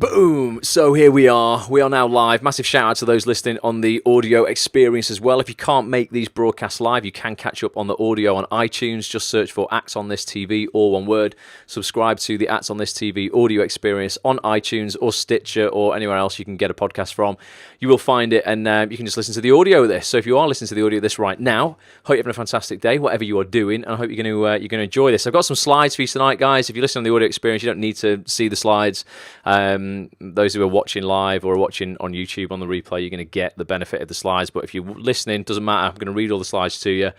Boom! So here we are. We are now live. Massive shout out to those listening on the audio experience as well. If you can't make these broadcasts live, you can catch up on the audio on iTunes. Just search for Acts on This TV, all one word. Subscribe to the Acts on This TV audio experience on iTunes or Stitcher or anywhere else you can get a podcast from. You will find it, and you can just listen to the audio of this. So if you are listening to the audio of this right now, hope you're having a fantastic day, whatever you are doing, and I hope you're going to enjoy this. I've got some slides for you tonight, guys. If you listen on the audio experience, you don't need to see the slides. Those who are watching live or are watching on YouTube on the replay, you're going to get the benefit of the slides. But if you're listening, doesn't matter. I'm going to read all the slides to you,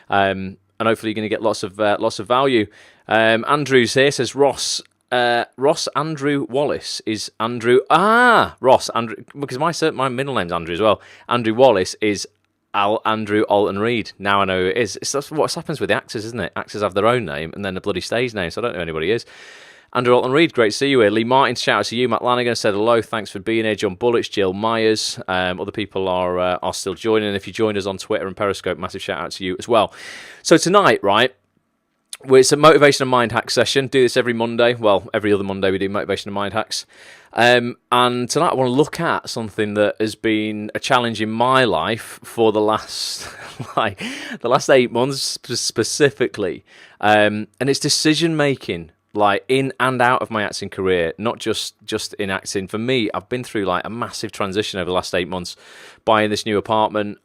and hopefully you're going to get lots of value. Andrew's here, says Ross Andrew Wallace is Andrew. Ross Andrew, because my middle name's Andrew as well. Andrew Wallace is Andrew Alton Reed. Now I know who it is. That's what happens with the actors, isn't it? Actors have their own name and then the bloody stage name, so I don't know who anybody is. Andrew Alton Reed, great to see you here. Lee Martin, shout out to you. Matt Lanigan said hello, thanks for being here. John Bullets, Jill Myers, other people are still joining. If you joined us on Twitter and Periscope, massive shout out to you as well. So tonight, right, it's a motivation and mind hack session. Do this every Monday. Well, every other Monday we do motivation and mind hacks. And tonight I want to look at something that has been a challenge in my life for the last the last 8 months specifically, and it's decision making. Like in and out of my acting career, not just in acting. For me, I've been through like a massive transition over the last 8 months, buying this new apartment,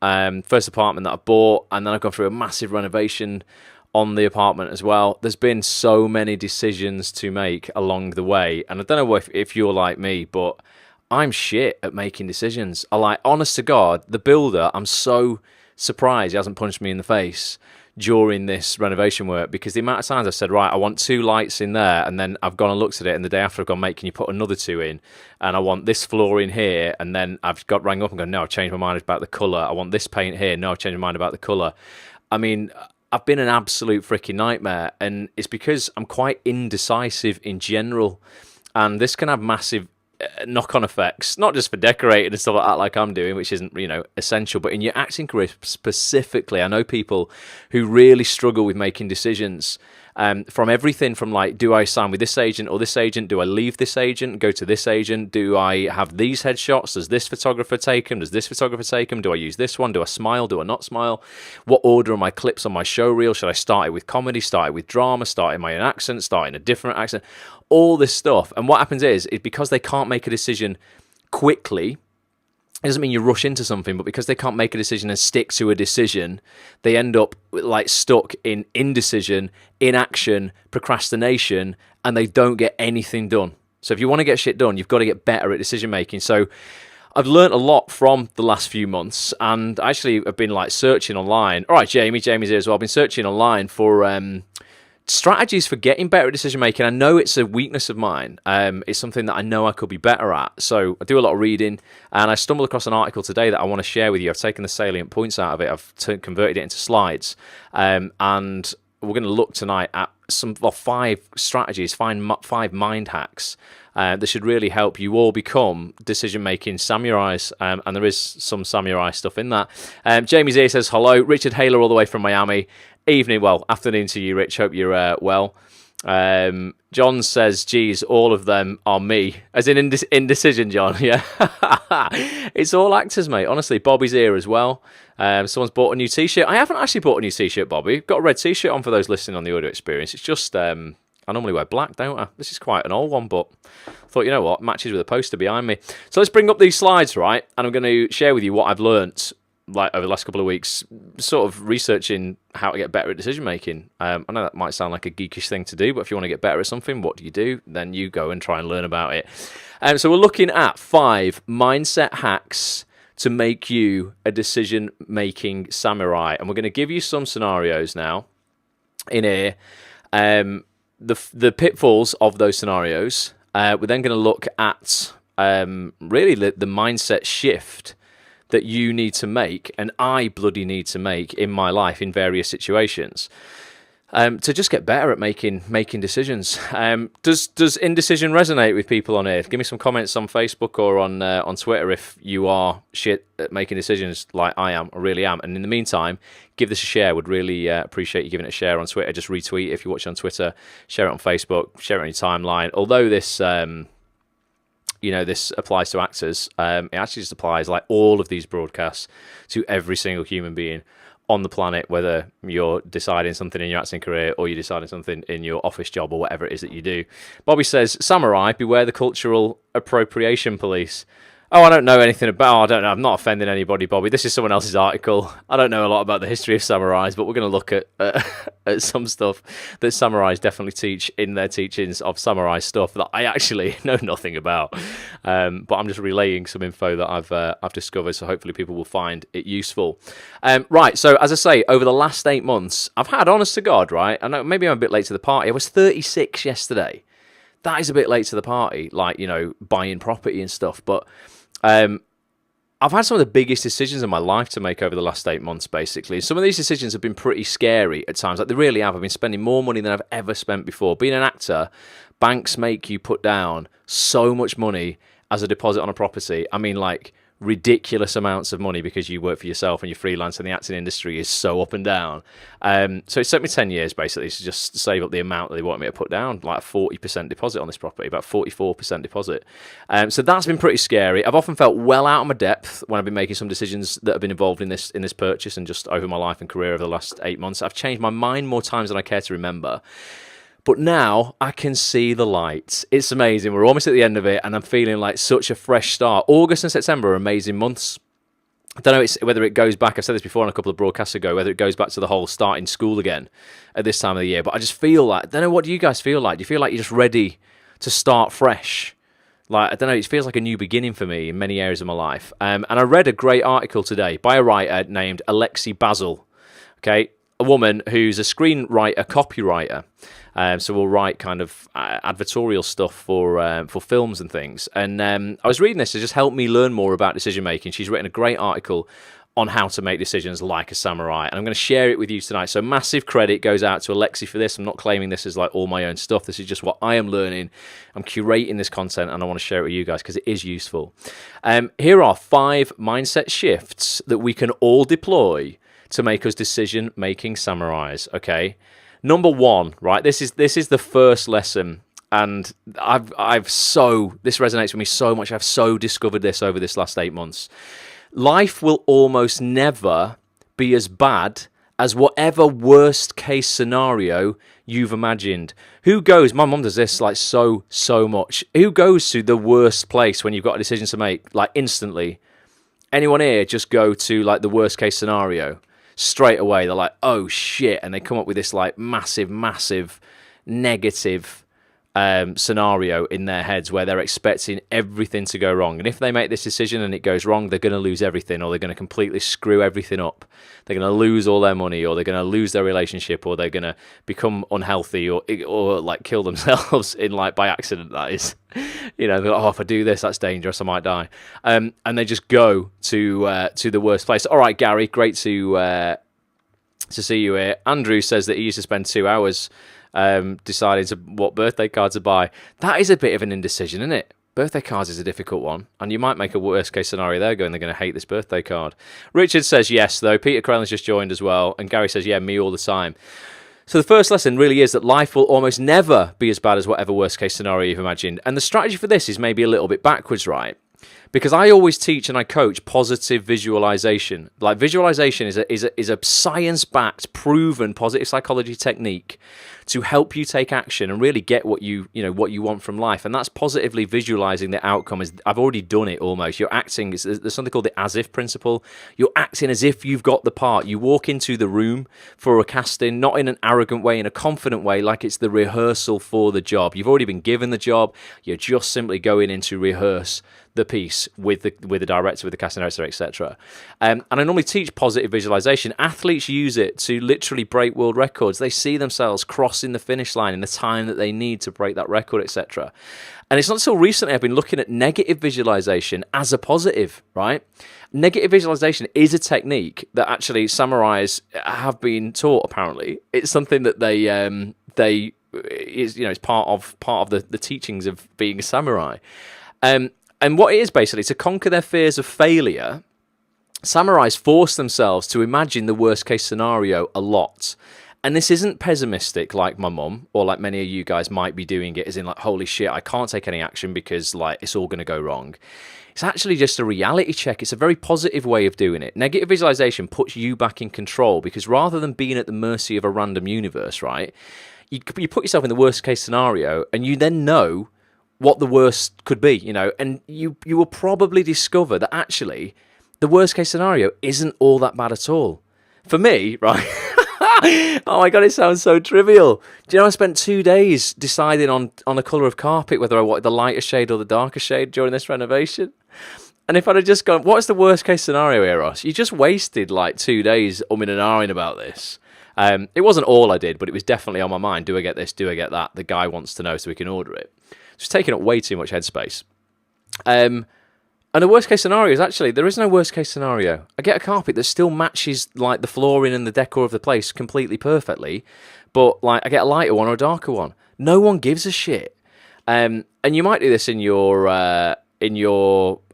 first apartment that I bought, and then I've gone through a massive renovation on the apartment as well. There's been so many decisions to make along the way, and I don't know if you're like me, but I'm shit at making decisions. Honest to God, the builder, I'm so surprised he hasn't punched me in the face during this renovation work, because the amount of times I've said, right, I want 2 lights in there, and then I've gone and looked at it, and the day after I've gone, mate, can you put another 2 in, and I want this floor in here, and then I've got rang up and gone, no, I've changed my mind about the colour, I want this paint here, no, I've changed my mind about the colour. I mean, I've been an absolute freaking nightmare, and it's because I'm quite indecisive in general, and this can have massive knock-on effects, not just for decorating and stuff like that, like I'm doing, which isn't, essential, but in your acting career specifically. I know people who really struggle with making decisions, from everything from like, do I sign with this agent or this agent? Do I leave this agent and go to this agent? Do I have these headshots? Does this photographer take them? Does this photographer take them? Do I use this one? Do I smile? Do I not smile? What order are my clips on my show reel? Should I start it with comedy, start it with drama, start in my own accent, start in a different accent? All this stuff. And what happens is because they can't make a decision quickly, it doesn't mean you rush into something, but because they can't make a decision and stick to a decision, they end up like stuck in indecision, inaction, procrastination, and they don't get anything done. So if you want to get shit done, you've got to get better at decision making. So I've learned a lot from the last few months, and actually I've been like searching online. All right, Jamie's here as well. I've been searching online for strategies for getting better at decision making. I know it's a weakness of mine. It's something that I know I could be better at. So I do a lot of reading, and I stumbled across an article today that I want to share with you. I've taken the salient points out of it. I've converted it into slides, and we're going to look tonight at 5 strategies, 5 mind hacks that should really help you all become decision-making samurais, and there is some samurai stuff in that. Jamie's here, says hello. Richard Haler all the way from Miami. Afternoon to you, Rich. Hope you're well. John says, geez, all of them are me. As in indecision, John, yeah. It's all actors, mate. Honestly, Bobby's here as well. Someone's bought a new T-shirt. I haven't actually bought a new T-shirt, Bobby. Got a red T-shirt on for those listening on the audio experience. It's just, I normally wear black, don't I? This is quite an old one, but I thought, you know what, matches with a poster behind me. So let's bring up these slides, right? And I'm going to share with you what I've learnt over the last couple of weeks, sort of researching how to get better at decision making. I know that might sound like a geekish thing to do, but if you want to get better at something, what do? Then you go and try and learn about it. So we're looking at 5 mindset hacks to make you a decision making samurai, and we're going to give you some scenarios now in here. The pitfalls of those scenarios. We're then going to look at really the mindset shift that you need to make, and I bloody need to make in my life in various situations, to just get better at making decisions. Does indecision resonate with people on here? Give me some comments on Facebook or on Twitter if you are shit at making decisions like I am, or really am. And in the meantime, give this a share. Would really appreciate you giving it a share on Twitter. Just retweet if you're watching on Twitter, share it on Facebook, share it on your timeline. Although this this applies to actors. It actually just applies, like all of these broadcasts, to every single human being on the planet, whether you're deciding something in your acting career or you're deciding something in your office job or whatever it is that you do. Bobby says, samurai, beware the cultural appropriation police. Oh, I don't know anything about... I don't know. I'm not offending anybody, Bobby. This is someone else's article. I don't know a lot about the history of samurais, but we're going to look at some stuff that samurais definitely teach in their teachings of samurai stuff that I actually know nothing about. But I'm just relaying some info that I've discovered, so hopefully people will find it useful. Right, so as I say, over the last 8 months, I've had, honest to God, right? I know maybe I'm a bit late to the party. I was 36 yesterday. That is a bit late to the party, like, buying property and stuff, but... I've had some of the biggest decisions in my life to make over the last 8 months, basically. Some of these decisions have been pretty scary at times. Like, they really have. I've been spending more money than I've ever spent before. Being an actor, banks make you put down so much money as a deposit on a property. I mean, like, ridiculous amounts of money because you work for yourself and you're freelance and the acting industry is so up and down. So it took me 10 years, basically, to just save up the amount that they want me to put down, like a 40% deposit on this property, about 44% deposit. So that's been pretty scary. I've often felt well out of my depth when I've been making some decisions that have been involved in this purchase and just over my life and career over the last 8 months. I've changed my mind more times than I care to remember. But now I can see the light. It's amazing. We're almost at the end of it, and I'm feeling like such a fresh start. August and September are amazing months. I don't know whether it goes back, I've said this before on a couple of broadcasts ago, whether it goes back to the whole starting school again at this time of the year. But I just feel like, I don't know, what do you guys feel like? Do you feel like you're just ready to start fresh? Like, I don't know, it feels like a new beginning for me in many areas of my life. And I read a great article today by a writer named Alexi Basil, okay? A woman who's a screenwriter, copywriter. So we'll write kind of advertorial stuff for films and things. And I was reading this to just help me learn more about decision making. She's written a great article on how to make decisions like a samurai, and I'm going to share it with you tonight. So massive credit goes out to Alexi for this. I'm not claiming this is like all my own stuff. This is just what I am learning. I'm curating this content, and I want to share it with you guys because it is useful. Here are 5 mindset shifts that we can all deploy to make us decision-making samurais, okay? Number 1, right? This is the first lesson, and this resonates with me so much. I've so discovered this over this last 8 months. Life will almost never be as bad as whatever worst case scenario you've imagined. Who goes, my mum does this like so much. Who goes to the worst place when you've got a decision to make, like instantly? Anyone here just go to like the worst case scenario? Straight away, they're like, oh shit, and they come up with this like massive negative scenario in their heads where they're expecting everything to go wrong. And if they make this decision and it goes wrong, they're going to lose everything, or they're going to completely screw everything up. They're going to lose all their money, or they're going to lose their relationship, or they're going to become unhealthy, or like kill themselves in like by accident. That is, they're like, oh, if I do this, that's dangerous, I might die. And they just go to the worst place. All right, Gary, great to see you here. Andrew says that he used to spend 2 hours deciding what birthday card to buy. That is a bit of an indecision, isn't it? Birthday cards is a difficult one, and you might make a worst case scenario there going, they're going to hate this birthday card. Richard says yes, though. Peter Crellin's just joined as well, and Gary says, yeah, me all the time. So the first lesson really is that life will almost never be as bad as whatever worst case scenario you've imagined. And the strategy for this is maybe a little bit backwards, right? Because I always teach and I coach positive visualization. Like, visualization is a science-backed, proven positive psychology technique to help you take action and really get what you want from life. And that's positively visualizing the outcome. I've already done it almost. You're acting, there's something called the as if principle. You're acting as if you've got the part. You walk into the room for a casting, not in an arrogant way, in a confident way, like it's the rehearsal for the job. You've already been given the job. You're just simply going in to rehearse the piece with the director, with the casting director, etc. And I normally teach positive visualization. Athletes use it to literally break world records. They see themselves crossing the finish line in the time that they need to break that record, etc. And it's not until recently I've been looking at negative visualization as a positive, right? Negative visualization is a technique that actually samurais have been taught, apparently. It's something that it's part of the teachings of being a samurai. And what it is basically, to conquer their fears of failure, samurais force themselves to imagine the worst case scenario a lot. And this isn't pessimistic like my mum or like many of you guys might be doing it, as in like, holy shit, I can't take any action because like it's all going to go wrong. It's actually just a reality check. It's a very positive way of doing it. Negative visualization puts you back in control, because rather than being at the mercy of a random universe, right, you put yourself in the worst case scenario, and you then know what the worst could be, and you will probably discover that actually the worst case scenario isn't all that bad at all. For me, right? Oh my God, it sounds so trivial. Do you know I spent 2 days deciding on the colour of carpet, whether I wanted the lighter shade or the darker shade during this renovation? And if I'd have just gone, what's the worst case scenario here, Ross? You just wasted like 2 days umming and ahhing about this. It wasn't all I did, but it was definitely on my mind. Do I get this? Do I get that? The guy wants to know so we can order it. It's taking up way too much headspace. And the worst case scenario is actually, there is no worst case scenario. I get a carpet that still matches like the flooring and the decor of the place completely perfectly, but like I get a lighter one or a darker one. No one gives a shit. And you might do this in your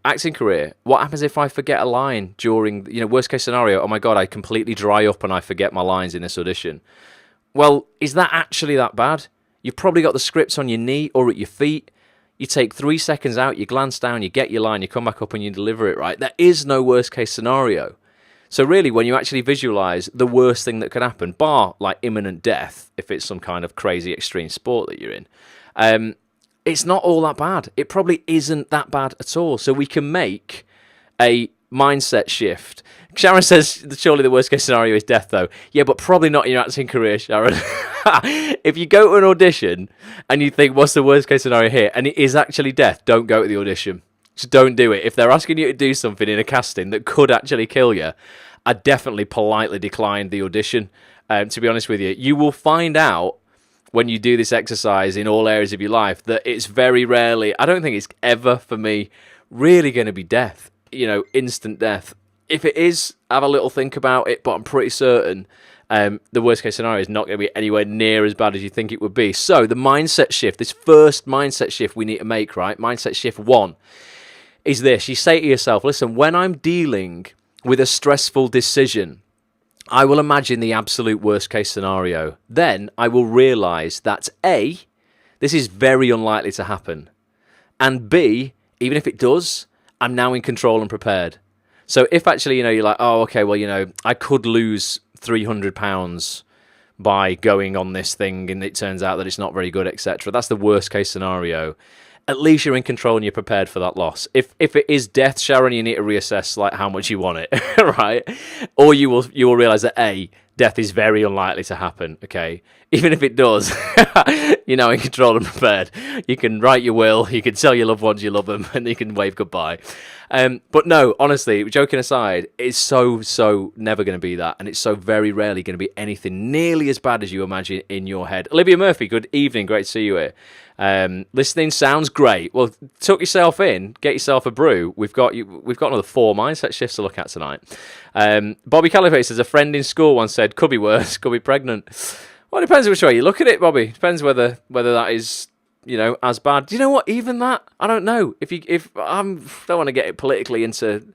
acting career. What happens if I forget a line during, worst case scenario? Oh my God, I completely dry up and I forget my lines in this audition. Well, is that actually that bad? You've probably got the scripts on your knee or at your feet. You take 3 seconds out, you glance down, you get your line, you come back up and you deliver it, right? There is no worst case scenario. So really, when you actually visualize the worst thing that could happen, bar like imminent death, if it's some kind of crazy extreme sport that you're in, it's not all that bad. It probably isn't that bad at all. So we can make a mindset shift. Sharon says, surely the worst case scenario is death, though. Yeah, but probably not in your acting career, Sharon. If you go to an audition and you think, what's the worst case scenario here? And it is actually death, don't go to the audition. Just don't do it. If they're asking you to do something in a casting that could actually kill you, I'd definitely politely decline the audition. To be honest with you, you will find out when you do this exercise in all areas of your life that it's very rarely, I don't think it's ever for me, really going to be death, instant death. If it is, have a little think about it, but I'm pretty certain the worst case scenario is not going to be anywhere near as bad as you think it would be. So the mindset shift, this first mindset shift we need to make, right? Mindset shift 1 is this. You say to yourself, listen, when I'm dealing with a stressful decision, I will imagine the absolute worst case scenario. Then I will realize that A, this is very unlikely to happen. And B, even if it does, I'm now in control and prepared. So if actually, you're like, oh, okay, well, I could lose £300 by going on this thing and it turns out that it's not very good, etc. That's the worst case scenario. At least you're in control and you're prepared for that loss. If it is death, Sharon, you need to reassess like how much you want it, right? Or you will realize that A, death is very unlikely to happen, okay? Even if it does, you're now in control and prepared. You can write your will, you can tell your loved ones you love them, and you can wave goodbye. But no, honestly, joking aside, it's so never going to be that, and it's so very rarely going to be anything nearly as bad as you imagine in your head. Olivia Murphy, good evening, great to see you here. Listening sounds great. Well, tuck yourself in, get yourself a brew. We've got another 4 mindset shifts to look at tonight. Bobby Caliphate says, a friend in school once said, could be worse, could be pregnant. Well, it depends which way you look at it, Bobby. Depends whether that is, as bad. Do you know what? Even that, I don't know. If I don't want to get it politically into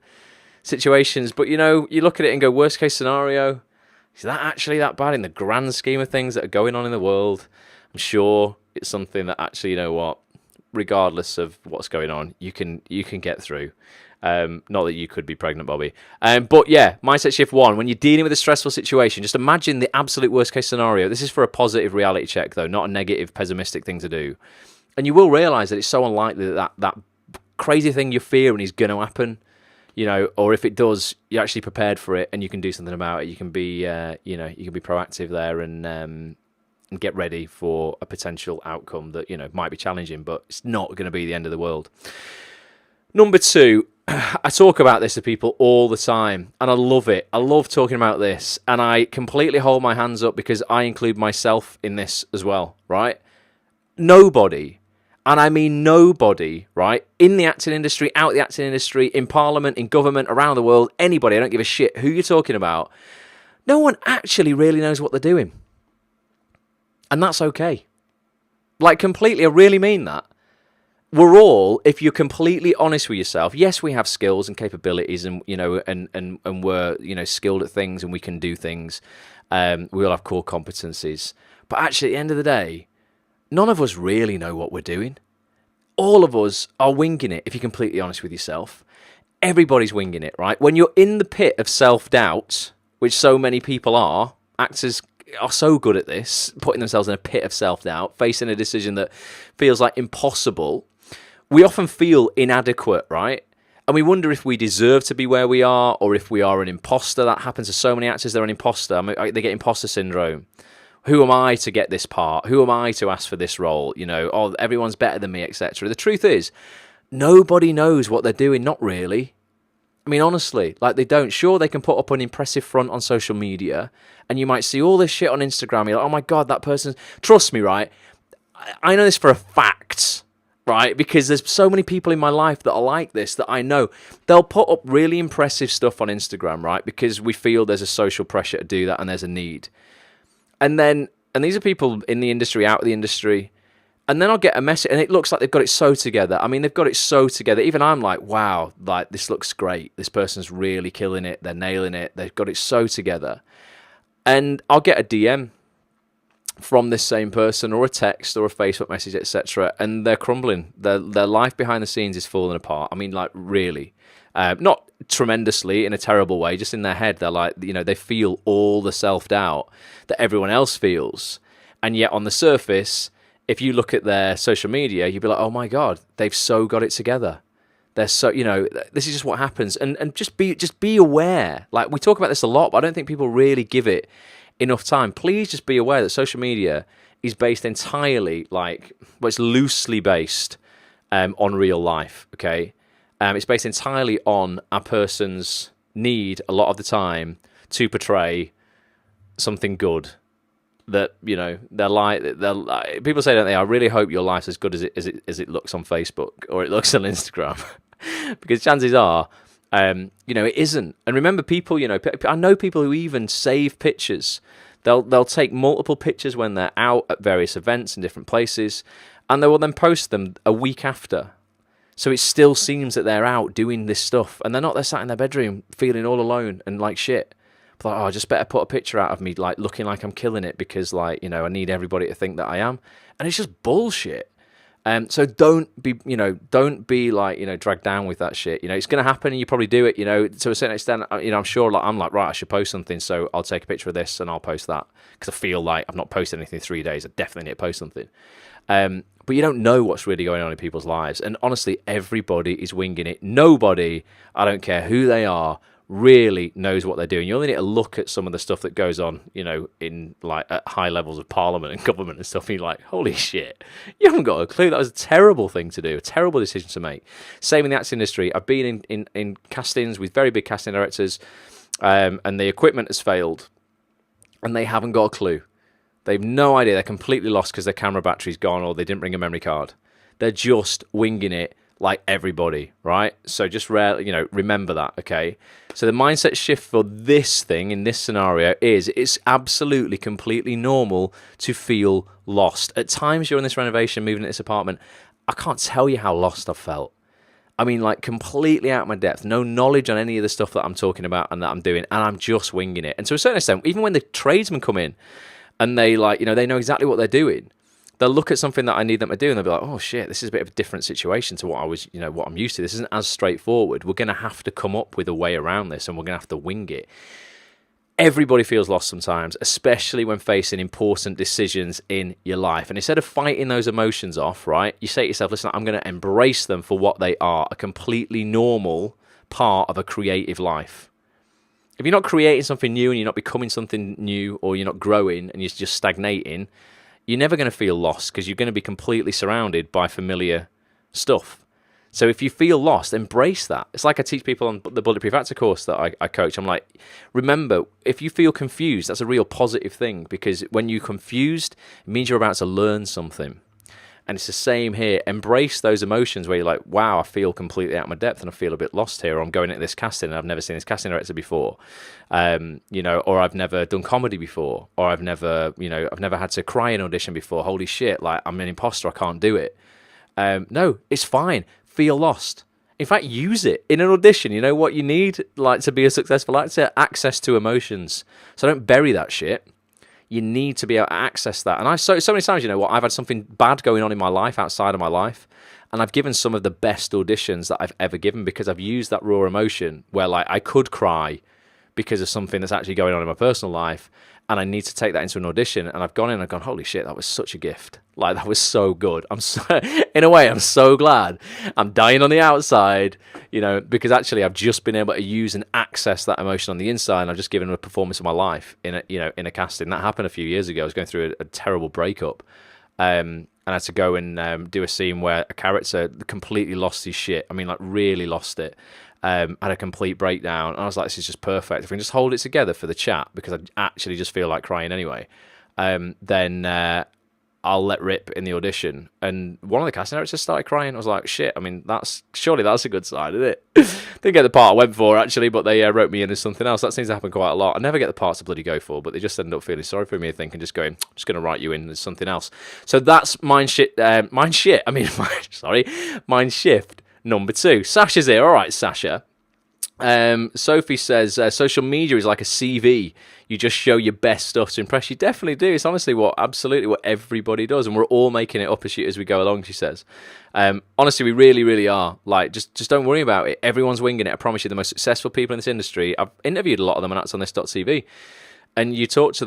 situations, but you look at it and go, worst case scenario, is that actually that bad in the grand scheme of things that are going on in the world? I'm sure it's something that actually, regardless of what's going on, you can get through. Not that you could be pregnant, Bobby. But yeah, mindset shift 1. When you're dealing with a stressful situation, just imagine the absolute worst case scenario. This is for a positive reality check, though, not a negative, pessimistic thing to do. And you will realize that it's so unlikely that crazy thing you're fearing is going to happen. Or if it does, you're actually prepared for it and you can do something about it. You can be, you can be proactive there and get ready for a potential outcome that, might be challenging, but it's not going to be the end of the world. Number 2, I talk about this to people all the time, and I love it. I love talking about this, and I completely hold my hands up because I include myself in this as well, right? Nobody, and I mean nobody, right, in the acting industry, out the acting industry, in parliament, in government, around the world, anybody, I don't give a shit who you're talking about, no one actually really knows what they're doing. And that's okay. Like, completely, I really mean that. we're all, if you're completely honest with yourself, yes, we have skills and capabilities, and and we're skilled at things, and we can do things. We all have core competencies, but actually, at the end of the day, none of us really know what we're doing. All of us are winging it. If you're completely honest with yourself, everybody's winging it, right? When you're in the pit of self-doubt, which so many people are, actors are so good at this, putting themselves in a pit of self-doubt, facing a decision that feels like impossible. We often feel inadequate, right? And we wonder if we deserve to be where we are, or if we are an imposter. That happens to so many actors. They're an imposter. They get imposter syndrome. Who am I to get this part? Who am I to ask for this role? Oh, everyone's better than me, etc. The truth is, nobody knows what they're doing. Not really. I mean, honestly, like, they don't. Sure, they can put up an impressive front on social media, and you might see all this shit on Instagram. You're like, oh my God, that person. Trust me, right? I know this for a fact, right? Because there's so many people in my life that are like this, that I know. They'll put up really impressive stuff on Instagram, right? Because we feel there's a social pressure to do that, and there's a need. And these are people in the industry, out of the industry, and then I'll get a message, and it looks like they've got it so together. I mean, they've got it so together. Even I'm like, wow, like, this looks great. This person's really killing it. They're nailing it. They've got it so together. And I'll get a DM from this same person, or a text, or a Facebook message, etc., and they're crumbling. Their life behind the scenes is falling apart. I mean, like, really. Not tremendously in a terrible way, just in their head. They're like, they feel all the self-doubt that everyone else feels. And yet on the surface, if you look at their social media, you'd be like, oh my God, they've so got it together. They're so, this is just what happens. And just be aware. Like, we talk about this a lot, but I don't think people really give it enough time. Please just be aware that social media is based entirely, it's loosely based on real life, okay? It's based entirely on a person's need, a lot of the time, to portray something good. That people say, don't they? I really hope your life's as good as it looks on Facebook, or it looks on Instagram, because chances are, it isn't. And remember, people, I know people who even save pictures. They'll take multiple pictures when they're out at various events in different places, and they will then post them a week after. So it still seems that they're out doing this stuff, and they're sat in their bedroom feeling all alone and like shit. But I just better put a picture out of me, like, looking like I'm killing it, because, I need everybody to think that I am. And it's just bullshit. So don't be dragged down with that shit. It's going to happen, and you probably do it, to a certain extent. I'm sure, I'm like, right, I should post something, so I'll take a picture of this and I'll post that, because I feel like I've not posted anything in 3 days. I definitely need to post something. But you don't know what's really going on in people's lives. And honestly, everybody is winging it. Nobody, I don't care who they are, really knows what they're doing. You only need to look at some of the stuff that goes on, in at high levels of parliament and government and stuff, and you're like, holy shit, you haven't got a clue. That was a terrible thing to do, a terrible decision to make. Same in the acting industry. I've been in castings with very big casting directors, and the equipment has failed, and they haven't got a clue. They've no idea. They're completely lost because their camera battery's gone, or they didn't bring a memory card. They're just winging it like everybody, right? So just remember that, okay? So the mindset shift for this thing in this scenario is, it's absolutely completely normal to feel lost. At times during this renovation, moving into this apartment, I can't tell you how lost I've felt. I mean, like, completely out of my depth, no knowledge on any of the stuff that I'm talking about and that I'm doing, and I'm just winging it. And to a certain extent, even when the tradesmen come in, and they they know exactly what they're doing, they'll look at something that I need them to do, and they'll be like, oh shit, this is a bit of a different situation to what I was, what I'm used to. This isn't as straightforward. We're going to have to come up with a way around this, and we're going to have to wing it. Everybody feels lost sometimes, especially when facing important decisions in your life. And instead of fighting those emotions off, right, you say to yourself, listen, I'm going to embrace them for what they are, a completely normal part of a creative life. If you're not creating something new, and you're not becoming something new, or you're not growing, and you're just stagnating, you're never going to feel lost, because you're going to be completely surrounded by familiar stuff. So if you feel lost, embrace that. It's like I teach people on the Bulletproof Actor course that I coach. I'm like, remember, if you feel confused, that's a real positive thing, because when you're confused, it means you're about to learn something. And it's the same here. Embrace those emotions where you're like, wow, I feel completely out of my depth, and I feel a bit lost here, or I'm going into this casting and I've never seen this casting director before, or I've never done comedy before, or I've never had to cry in audition before. Holy shit, like, I'm an imposter, I can't do it. No, it's fine. Feel lost. In fact, use it in an audition. You know what you need, like, to be a successful actor? Access to emotions. So don't bury that shit. You need to be able to access that. And so many times, you know what, I've had something bad going on in my life, outside of my life, and I've given some of the best auditions that I've ever given because I've used that raw emotion where, like, I could cry because of something that's actually going on in my personal life, and I need to take that into an audition, and I've gone in and I've gone, holy shit, that was such a gift. Like, that was so good. In a way, I'm so glad. I'm dying on the outside, you know, because actually I've just been able to use and access that emotion on the inside, and I've just given a performance of my life in a casting. That happened a few years ago. I was going through a terrible breakup, and I had to go and do a scene where a character completely lost his shit. I mean, like, really lost it. Had a complete breakdown, and I was like, this is just perfect. If we can just hold it together for the chat, because I actually just feel like crying anyway, then I'll let rip in the audition. And one of the casting directors started crying. I was like, shit, I mean, surely that's a good sign, isn't it? Didn't get the part I went for, actually, but they wrote me in as something else. That seems to happen quite a lot. I never get the parts to bloody go for, but they just end up feeling sorry for me, I think, and just going, I'm just going to write you in as something else. So that's mind shift number 2. Sasha's here. All right, Sasha. Sophie says, social media is like a CV. You just show your best stuff to impress. You definitely do. It's honestly absolutely what everybody does, and we're all making it up as we go along, she says. Honestly, we really, really are. Like, just don't worry about it. Everyone's winging it. I promise you, the most successful people in this industry, I've interviewed a lot of them on ActsOnThis.tv, and you talk to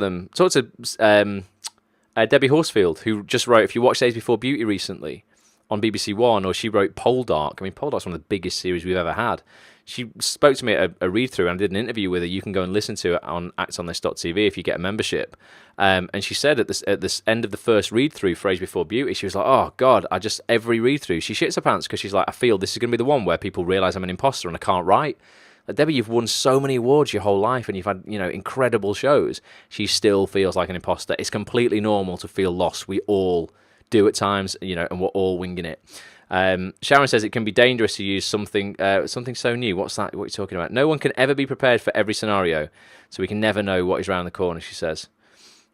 Debbie Horsfield, who just wrote, if you watched Days Before Beauty recently on BBC One, or she wrote Poldark. I mean, Poldark's one of the biggest series we've ever had. She spoke to me at a read-through, and I did an interview with her. You can go and listen to it on ActsOnThis.tv if you get a membership. And she said at this end of the first read-through for Age Before Beauty, she was like, oh, God, every read-through, she shits her pants because she's like, I feel this is going to be the one where people realise I'm an imposter and I can't write. Like, Debbie, you've won so many awards your whole life and you've had, you know, incredible shows. She still feels like an imposter. It's completely normal to feel lost. We all do at times, you know, and we're all winging it. Sharon says it can be dangerous to use something so new. What's that? What are you talking about? No one can ever be prepared for every scenario, so we can never know what is around the corner, she says.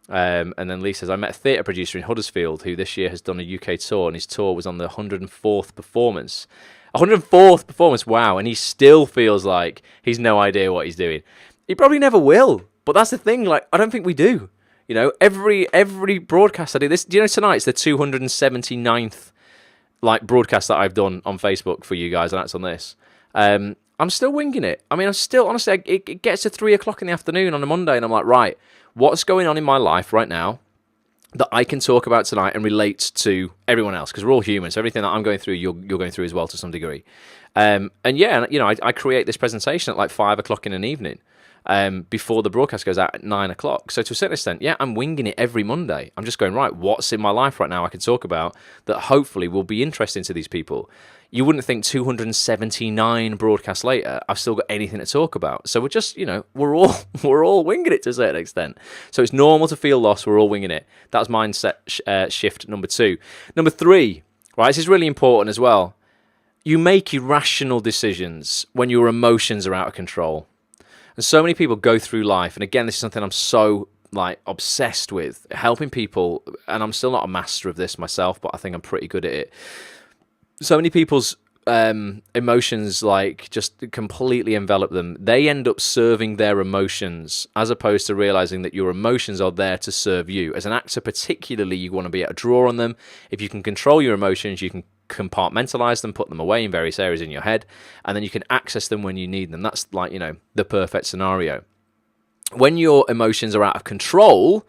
And then Lee says, I met a theatre producer in Huddersfield who this year has done a UK tour, and his tour was on the 104th performance. 104th performance, wow, and he still feels like he's no idea what he's doing. He probably never will, but that's the thing, like, I don't think we do. You know, every broadcast I do this, do you know tonight's the 279th like broadcast that I've done on Facebook for you guys, and that's on this. I'm still winging it. I mean, I'm still, honestly, it gets to 3 o'clock in the afternoon on a Monday, and I'm like, right, what's going on in my life right now that I can talk about tonight and relate to everyone else? Because we're all humans. So everything that I'm going through, you're going through as well to some degree. And yeah, you know, I create this presentation at like 5 o'clock in an evening. Before the broadcast goes out at 9 o'clock. So to a certain extent, yeah, I'm winging it every Monday. I'm just going, right, what's in my life right now I can talk about that hopefully will be interesting to these people. You wouldn't think 279 broadcasts later, I've still got anything to talk about. So we're just, you know, we're all winging it to a certain extent. So it's normal to feel lost. We're all winging it. That's mindset shift number 2. Number 3, right, this is really important as well. You make irrational decisions when your emotions are out of control. And so many people go through life, and again, this is something I'm so like obsessed with, helping people, and I'm still not a master of this myself, but I think I'm pretty good at it. So many people's emotions like just completely envelop them. They end up serving their emotions as opposed to realizing that your emotions are there to serve you. As an actor particularly, you want to be able to draw on them. If you can control your emotions, you can compartmentalize them, put them away in various areas in your head, and then you can access them when you need them. That's like, you know, the perfect scenario. When your emotions are out of control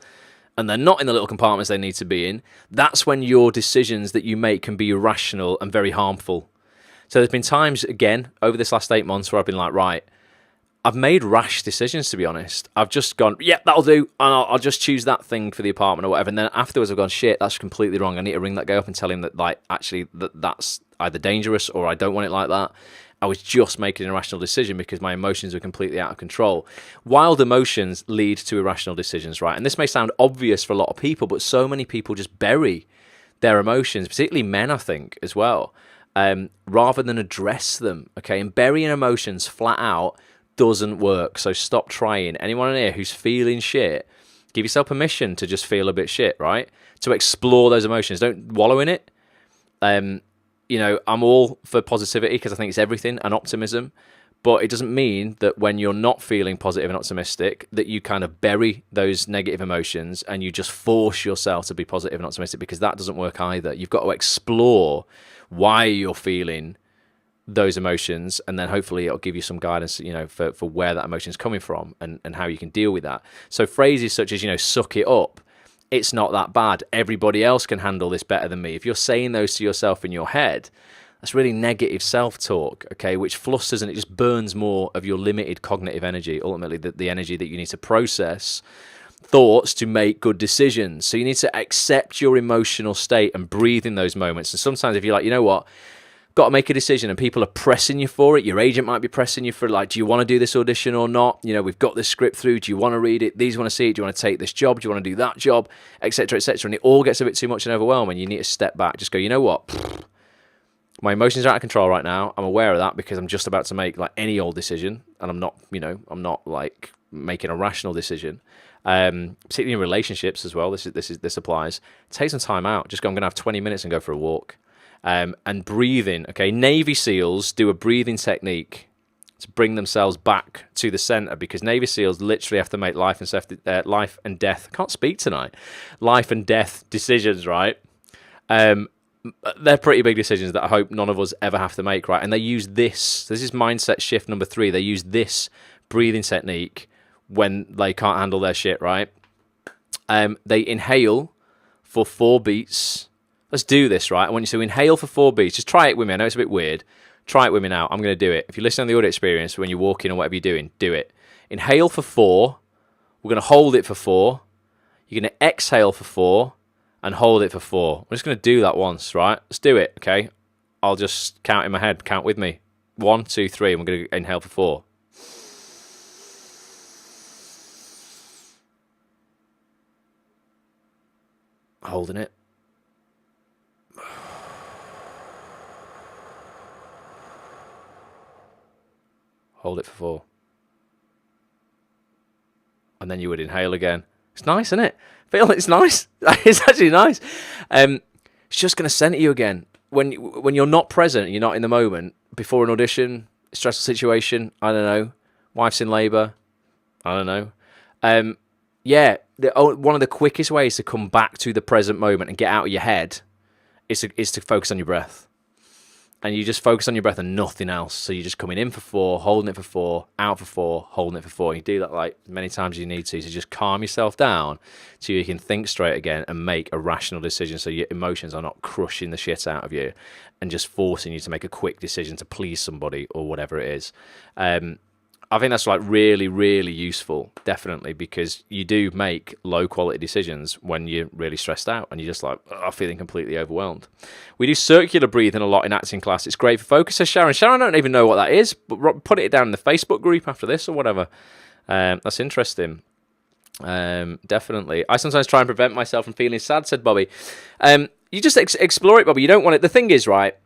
and they're not in the little compartments they need to be in, that's when your decisions that you make can be irrational and very harmful. So there's been times, again, over this last 8 months where I've been like, right, I've made rash decisions, to be honest. I've just gone, yeah, that'll do, and I'll just choose that thing for the apartment or whatever. And then afterwards I've gone, shit, that's completely wrong. I need to ring that guy up and tell him that, like, actually that's either dangerous or I don't want it like that. I was just making an irrational decision because my emotions were completely out of control. Wild emotions lead to irrational decisions, right? And this may sound obvious for a lot of people, but so many people just bury their emotions, particularly men, I think, as well, rather than address them, okay? And burying emotions flat out doesn't work, so stop trying. Anyone in here who's feeling shit, give yourself permission to just feel a bit shit, right? To explore those emotions. Don't wallow in it. you know, I'm all for positivity because I think it's everything, and optimism. But it doesn't mean that when you're not feeling positive and optimistic that you kind of bury those negative emotions and you just force yourself to be positive and optimistic, because that doesn't work either. You've got to explore why you're feeling those emotions, and then hopefully it'll give you some guidance, you know, for where that emotion is coming from and how you can deal with that. So phrases such as, you know, suck it up, it's not that bad, everybody else can handle this better than me. If you're saying those to yourself in your head, that's really negative self-talk, okay, which flusters and it just burns more of your limited cognitive energy, ultimately the energy that you need to process thoughts to make good decisions. So you need to accept your emotional state and breathe in those moments. And sometimes if you're like, you know what, got to make a decision and people are pressing you for it, your agent might be pressing you for, like, do you want to do this audition or not? You know, we've got this script through, do you want to read it? These want to see it, do you want to take this job? Do you want to do that job? Etc., etc. And it all gets a bit too much and overwhelming. You need to step back, just go, you know what? My emotions are out of control right now. I'm aware of that because I'm just about to make like any old decision, and I'm not, you know, I'm not like making a rational decision. Particularly in relationships as well. This applies. Take some time out. Just go, I'm going to have 20 minutes and go for a walk. And breathing. Okay, Navy SEALs do a breathing technique to bring themselves back to the center, because Navy SEALs literally have to make life and death. I can't speak tonight. Life and death decisions, right? They're pretty big decisions that I hope none of us ever have to make, right? And they use this is mindset shift number 3. They use this breathing technique when they can't handle their shit, right? They inhale for 4 beats. Let's do this, right? I want you to inhale for 4 beats. Just try it with me. I know it's a bit weird. Try it with me now. I'm going to do it. If you listen on the audio experience, when you're walking or whatever you're doing, do it. Inhale for 4. We're going to hold it for 4. You're going to exhale for 4. And hold it for 4. I'm just going to do that once, right? Let's do it, okay? I'll just count in my head. Count with me. 1, 2, 3. And we're going to inhale for 4. Holding it. Hold it for 4. And then you would inhale again. It's nice, isn't it? Feel it's nice. It's actually nice. It's just going to center you again. When you're not present, you're not in the moment, before an audition, stressful situation, I don't know, wife's in labour, I don't know. One of the quickest ways to come back to the present moment and get out of your head is to focus on your breath. And you just focus on your breath and nothing else. So you're just coming in for 4, holding it for 4, out for 4, holding it for 4. You do that like many times as you need to. So just calm yourself down so you can think straight again and make a rational decision, so your emotions are not crushing the shit out of you and just forcing you to make a quick decision to please somebody or whatever it is. I think that's like really, really useful, definitely, because you do make low quality decisions when you're really stressed out and you're just like, feeling completely overwhelmed. We do circular breathing a lot in acting class. It's great for focus, says Sharon. Sharon, I don't even know what that is, but put it down in the Facebook group after this or whatever. That's interesting. Definitely. I sometimes try and prevent myself from feeling sad, said Bobby. You just explore it, Bobby. You don't want it. The thing is, right,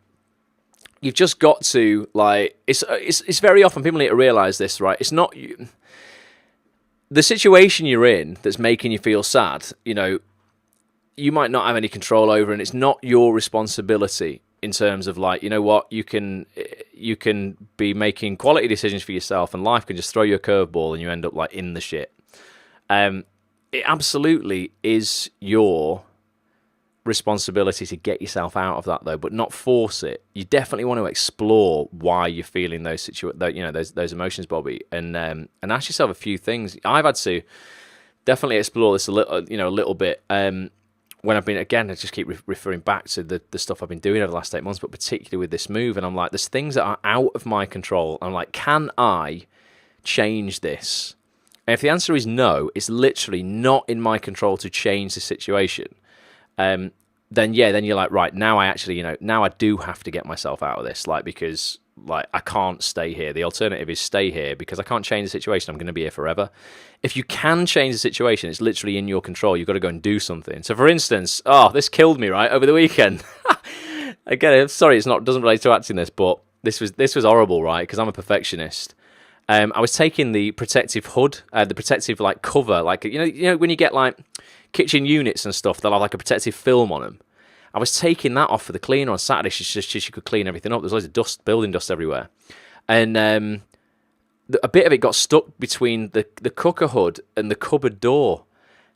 you've just got to, like, it's very often, people need to realise this, right? It's not you, the situation you're in that's making you feel sad, you know, you might not have any control over, and it's not your responsibility in terms of, like, you know what, you can be making quality decisions for yourself, and life can just throw you a curveball and you end up, like, in the shit. It absolutely is your responsibility to get yourself out of that, though, but not force it. You definitely want to explore why you're feeling those those emotions, Bobby, and ask yourself a few things. I've had to definitely explore this a little bit. When I've been, again, I just keep referring back to the stuff I've been doing over the last 8 months, but particularly with this move, and I'm like, there's things that are out of my control. I'm like, can I change this? And if the answer is no, it's literally not in my control to change the situation. Then you're like, right, now I actually, now I do have to get myself out of this, like, because, like, I can't stay here. The alternative is stay here because I can't change the situation. I'm going to be here forever. If you can change the situation, it's literally in your control. You've got to go and do something. So, for instance, this killed me, right, over the weekend. Again, I'm sorry, doesn't relate to acting this, but this was horrible, right, because I'm a perfectionist. I was taking the protective hood, the protective, like, cover, like, you know when you get, like, kitchen units and stuff, they'll have, like, a protective film on them. I was taking that off for the cleaner on Saturday. She could clean everything up. There's loads of dust, building dust everywhere. And a bit of it got stuck between the cooker hood and the cupboard door.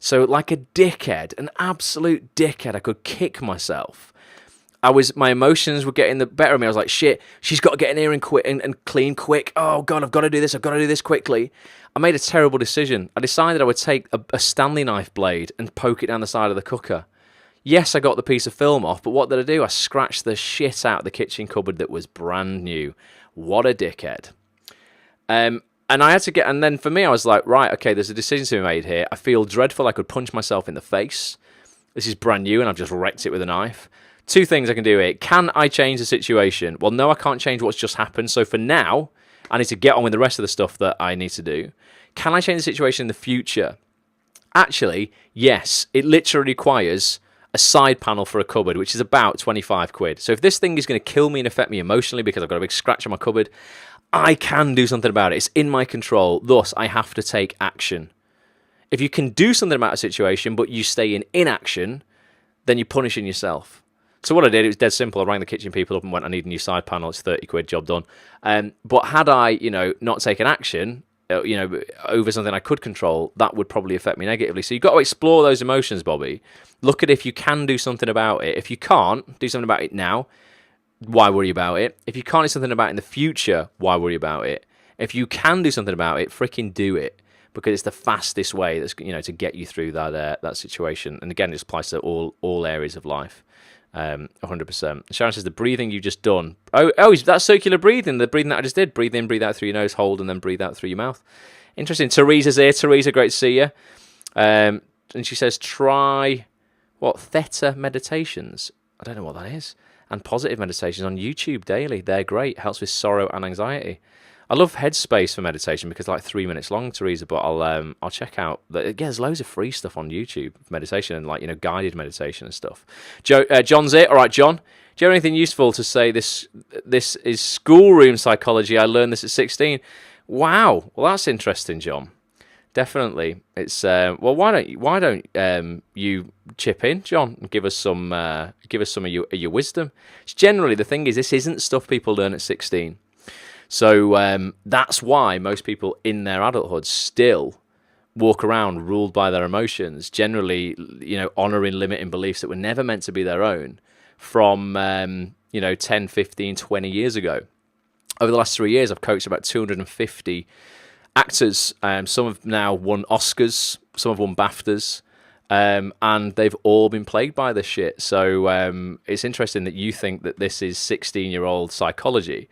So like a dickhead, an absolute dickhead, I could kick myself. My emotions were getting the better of me. I was like, shit, she's got to get in here and quit and clean quick. Oh God, I've got to do this. I've got to do this quickly. I made a terrible decision. I decided I would take a Stanley knife blade and poke it down the side of the cooker. Yes, I got the piece of film off, but what did I do? I scratched the shit out of the kitchen cupboard that was brand new. What a dickhead. And I had to get, and then for me, I was like, right, okay, there's a decision to be made here. I feel dreadful. I could punch myself in the face. This is brand new, and I've just wrecked it with a knife. Two things I can do here. Can I change the situation? Well, no, I can't change what's just happened. So for now, I need to get on with the rest of the stuff that I need to do. Can I change the situation in the future? Actually, yes. It literally requires a side panel for a cupboard, which is about 25 quid. So if this thing is going to kill me and affect me emotionally because I've got a big scratch on my cupboard, I can do something about it. It's in my control. Thus, I have to take action. If you can do something about a situation, but you stay in inaction, then you're punishing yourself. So what I did, it was dead simple. I rang the kitchen people up and went, I need a new side panel. It's 30 quid, job done. But had I, not taken action, over something I could control, that would probably affect me negatively. So you've got to explore those emotions, Bobby. Look at if you can do something about it. If you can't, do something about it now. Why worry about it? If you can't do something about it in the future, why worry about it? If you can do something about it, freaking do it. Because it's the fastest way that's to get you through that situation. And again, it applies to all areas of life. 100%. Sharon says the breathing you just done. Oh, that's circular breathing. The breathing that I just did. Breathe in, breathe out through your nose, hold, and then breathe out through your mouth. Interesting. Teresa's here. Teresa, great to see you. And she says try theta meditations. I don't know what that is. And positive meditations on YouTube daily. They're great. Helps with sorrow and anxiety. I love Headspace for meditation because they're like 3 minutes long, Teresa. But I'll check out. There's loads of free stuff on YouTube for meditation and guided meditation and stuff. John's it. All right, John. Do you have anything useful to say? This is schoolroom psychology. I learned this at 16. Wow. Well, that's interesting, John. Definitely. It's why don't you chip in, John, and give us some of your wisdom. It's generally, the thing is, this isn't stuff people learn at 16. So that's why most people in their adulthood still walk around ruled by their emotions, generally, honouring limiting beliefs that were never meant to be their own from 10, 15, 20 years ago. Over the last 3 years, I've coached about 250 actors. Some have now won Oscars, some have won BAFTAs, and they've all been plagued by this shit. So it's interesting that you think that this is 16-year-old psychology,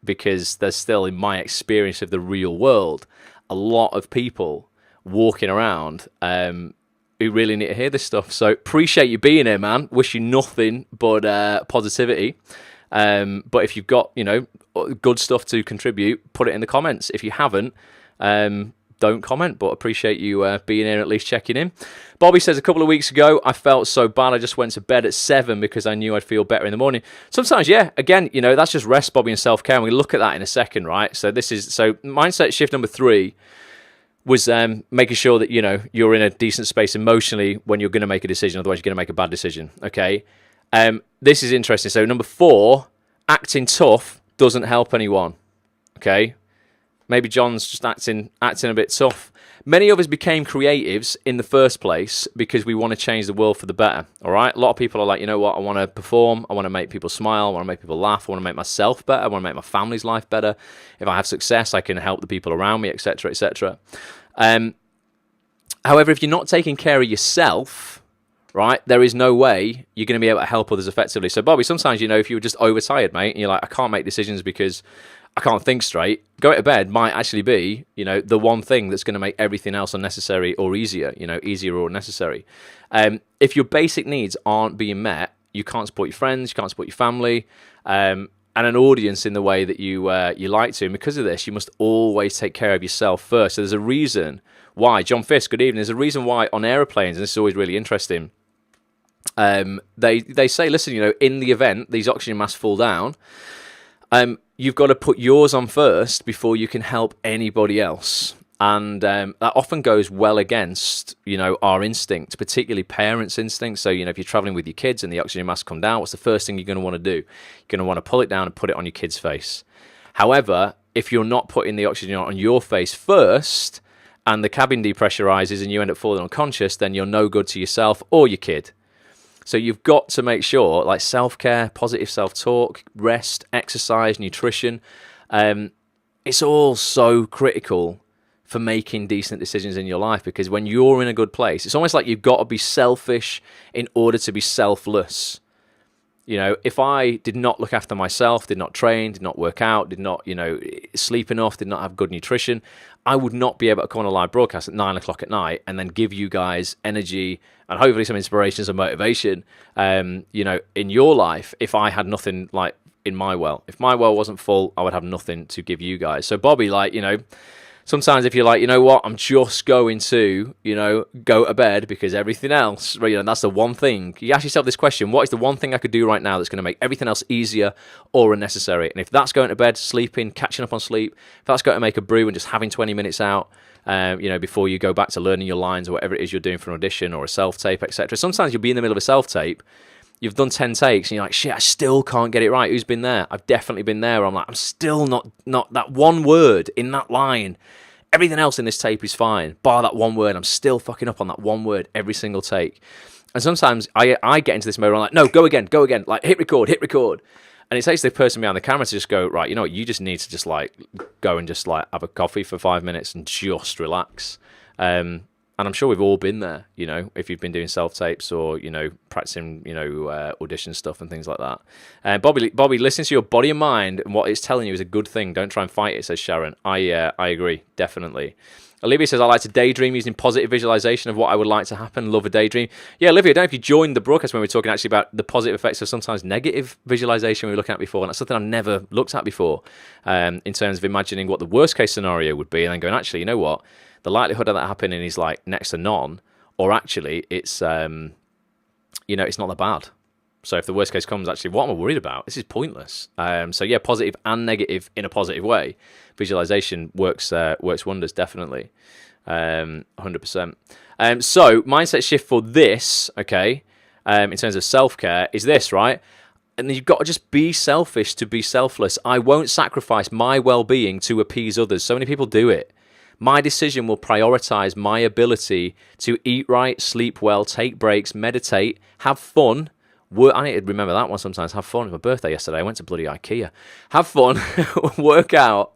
because there's still, in my experience of the real world, a lot of people walking around who really need to hear this stuff. So appreciate you being here, man. Wish you nothing but positivity. But if you've got, good stuff to contribute, put it in the comments. If you haven't, don't comment, but appreciate you being here, at least checking in. Bobby says, a couple of weeks ago, I felt so bad, I just went to bed at 7 because I knew I'd feel better in the morning. Sometimes, yeah, again, that's just rest, Bobby, and self-care. And we'll look at that in a second, right? So mindset shift number 3 was making sure that, you're in a decent space emotionally when you're going to make a decision. Otherwise, you're going to make a bad decision, okay? This is interesting. So number 4, acting tough doesn't help anyone, okay? Maybe John's just acting a bit tough. Many of us became creatives in the first place because we want to change the world for the better, all right? A lot of people are like, you know what, I want to perform, I want to make people smile, I want to make people laugh, I want to make myself better, I want to make my family's life better. If I have success, I can help the people around me, etc., etc. However, if you're not taking care of yourself, right, there is no way you're going to be able to help others effectively. So, Bobby, sometimes, if you're just overtired, mate, and you're like, I can't make decisions because I can't think straight, going to bed might actually be, the one thing that's going to make everything else unnecessary or easier, easier or unnecessary. If your basic needs aren't being met, you can't support your friends, you can't support your family, and an audience in the way that you like to. And because of this, you must always take care of yourself first. So there's a reason why, John Fisk, good evening, there's a reason why on aeroplanes, and this is always really interesting, they say, listen, in the event these oxygen masks fall down, you've got to put yours on first before you can help anybody else. And that often goes well against, our instinct, particularly parents' instincts. So, if you're traveling with your kids and the oxygen mask come down, what's the first thing you're going to want to do? You're going to want to pull it down and put it on your kid's face. However, if you're not putting the oxygen on your face first and the cabin depressurizes and you end up falling unconscious, then you're no good to yourself or your kid. So you've got to make sure, like self-care, positive self-talk, rest, exercise, nutrition, it's all so critical for making decent decisions in your life, because when you're in a good place, it's almost like you've got to be selfish in order to be selfless. If I did not look after myself, did not train, did not work out, did not, sleep enough, did not have good nutrition, I would not be able to come on a live broadcast at 9 o'clock at night and then give you guys energy and hopefully some inspirations and motivation, in your life if I had nothing like in my well. If my well wasn't full, I would have nothing to give you guys. So Bobby, sometimes if you're like, what, I'm just going to, go to bed because everything else, that's the one thing. You ask yourself this question: what is the one thing I could do right now that's going to make everything else easier or unnecessary? And if that's going to bed, sleeping, catching up on sleep, if that's going to make a brew and just having 20 minutes out, before you go back to learning your lines or whatever it is you're doing for an audition or a self-tape, etc. Sometimes you'll be in the middle of a self-tape, you've done 10 takes and you're like, shit, I still can't get it right. Who's been there? I've definitely been there. I'm like, I'm still not that one word in that line. Everything else in this tape is fine, bar that one word. I'm still fucking up on that one word every single take. And sometimes I get into this mode where I'm like, no, go again, like hit record. And it takes the person behind the camera to just go, right, you just need to just like go and just like have a coffee for 5 minutes and just relax. And I'm sure we've all been there, if you've been doing self-tapes or, practicing, audition stuff and things like that. Bobby, listen to your body and mind, and what it's telling you is a good thing. Don't try and fight it, says Sharon. I agree, definitely. Olivia says, I like to daydream using positive visualization of what I would like to happen. Love a daydream. Yeah, Olivia, I don't know if you joined the broadcast when we were talking actually about the positive effects of sometimes negative visualization we were looking at before, and that's something I've never looked at before, in terms of imagining what the worst case scenario would be and then going, actually, you know what? The likelihood of that happening is like next to none, or actually it's, it's not that bad. So if the worst case comes, actually, what am I worried about? This is pointless. So yeah, positive and negative in a positive way. Visualization works wonders, definitely. 100%. So mindset shift for this, okay, in terms of self-care is this, right? And you've got to just be selfish to be selfless. I won't sacrifice my well-being to appease others. So many people do it. My decision will prioritize my ability to eat right, sleep well, take breaks, meditate, have fun. I need to remember that one sometimes. Have fun. It was my birthday yesterday. I went to bloody IKEA. Have fun, work out,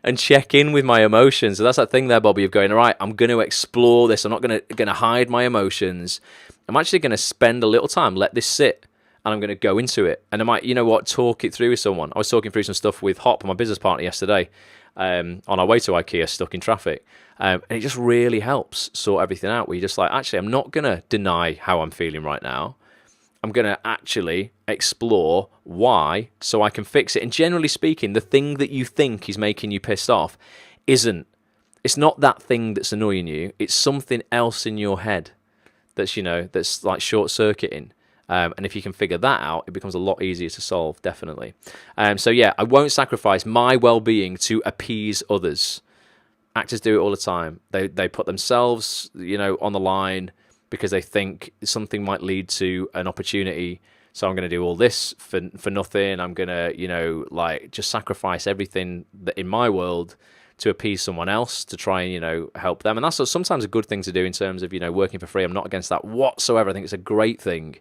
and check in with my emotions. So that's that thing there, Bobby, of going, all right, I'm going to explore this. I'm not going to hide my emotions. I'm actually going to spend a little time, let this sit, and I'm going to go into it. And I might, talk it through with someone. I was talking through some stuff with Hop, my business partner, yesterday. On our way to IKEA, stuck in traffic. And it just really helps sort everything out, where you're just like, actually, I'm not going to deny how I'm feeling right now. I'm going to actually explore why, so I can fix it. And generally speaking, the thing that you think is making you pissed off isn't. It's not that thing that's annoying you. It's something else in your head that's, that's like short-circuiting. And if you can figure that out, it becomes a lot easier to solve, definitely. So yeah, I won't sacrifice my well-being to appease others. Actors do it all the time. They put themselves, on the line because they think something might lead to an opportunity. So I'm going to do all this for nothing. I'm going to, just sacrifice everything that in my world to appease someone else, to try and, help them. And that's sometimes a good thing to do in terms of, working for free. I'm not against that whatsoever. I think it's a great thing.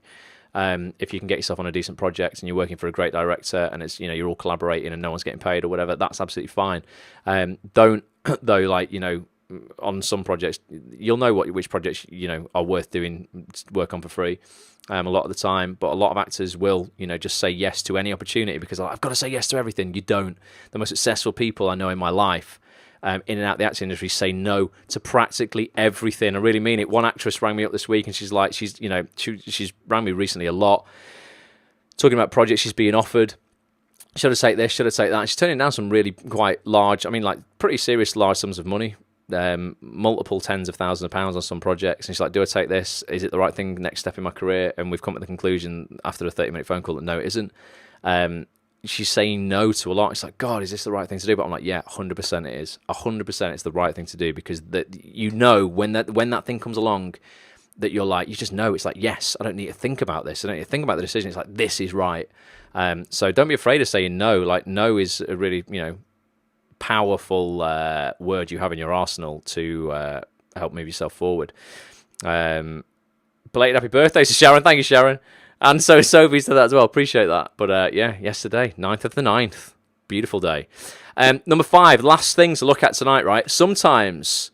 If you can get yourself on a decent project and you're working for a great director and it's, you're all collaborating and no one's getting paid or whatever, that's absolutely fine. Don't, though, on some projects, you'll know which projects, are worth doing work on for free a lot of the time. But a lot of actors will, just say yes to any opportunity because I've got to say yes to everything. You don't. The most successful people I know in my life, in and out the acting industry, say no to practically everything. I really mean it. One actress rang me up this week and she's like, she's rang me recently a lot, talking about projects she's being offered. Should I take this? Should I take that? And she's turning down some really quite large, pretty serious large sums of money, multiple tens of thousands of pounds on some projects. And she's like, do I take this? Is it the right thing, next step in my career? And we've come to the conclusion after a 30-minute phone call that no, it isn't. she's saying no to a lot. It's like, God, is this the right thing to do? But I'm like, yeah, 100% it is. 100% it's the right thing to do, because when that thing comes along, that you're like, you just know, it's like, yes, I don't need to think about this. I don't need to think about the decision. It's like, this is right. So don't be afraid of saying no. Like, no is a really, powerful word you have in your arsenal to help move yourself forward. Belated happy birthday to Sharon. Thank you, Sharon. And so Sophie's to that as well. Appreciate that. But yesterday, 9th of the 9th. Beautiful day. Number 5, last thing to look at tonight, right? Sometimes,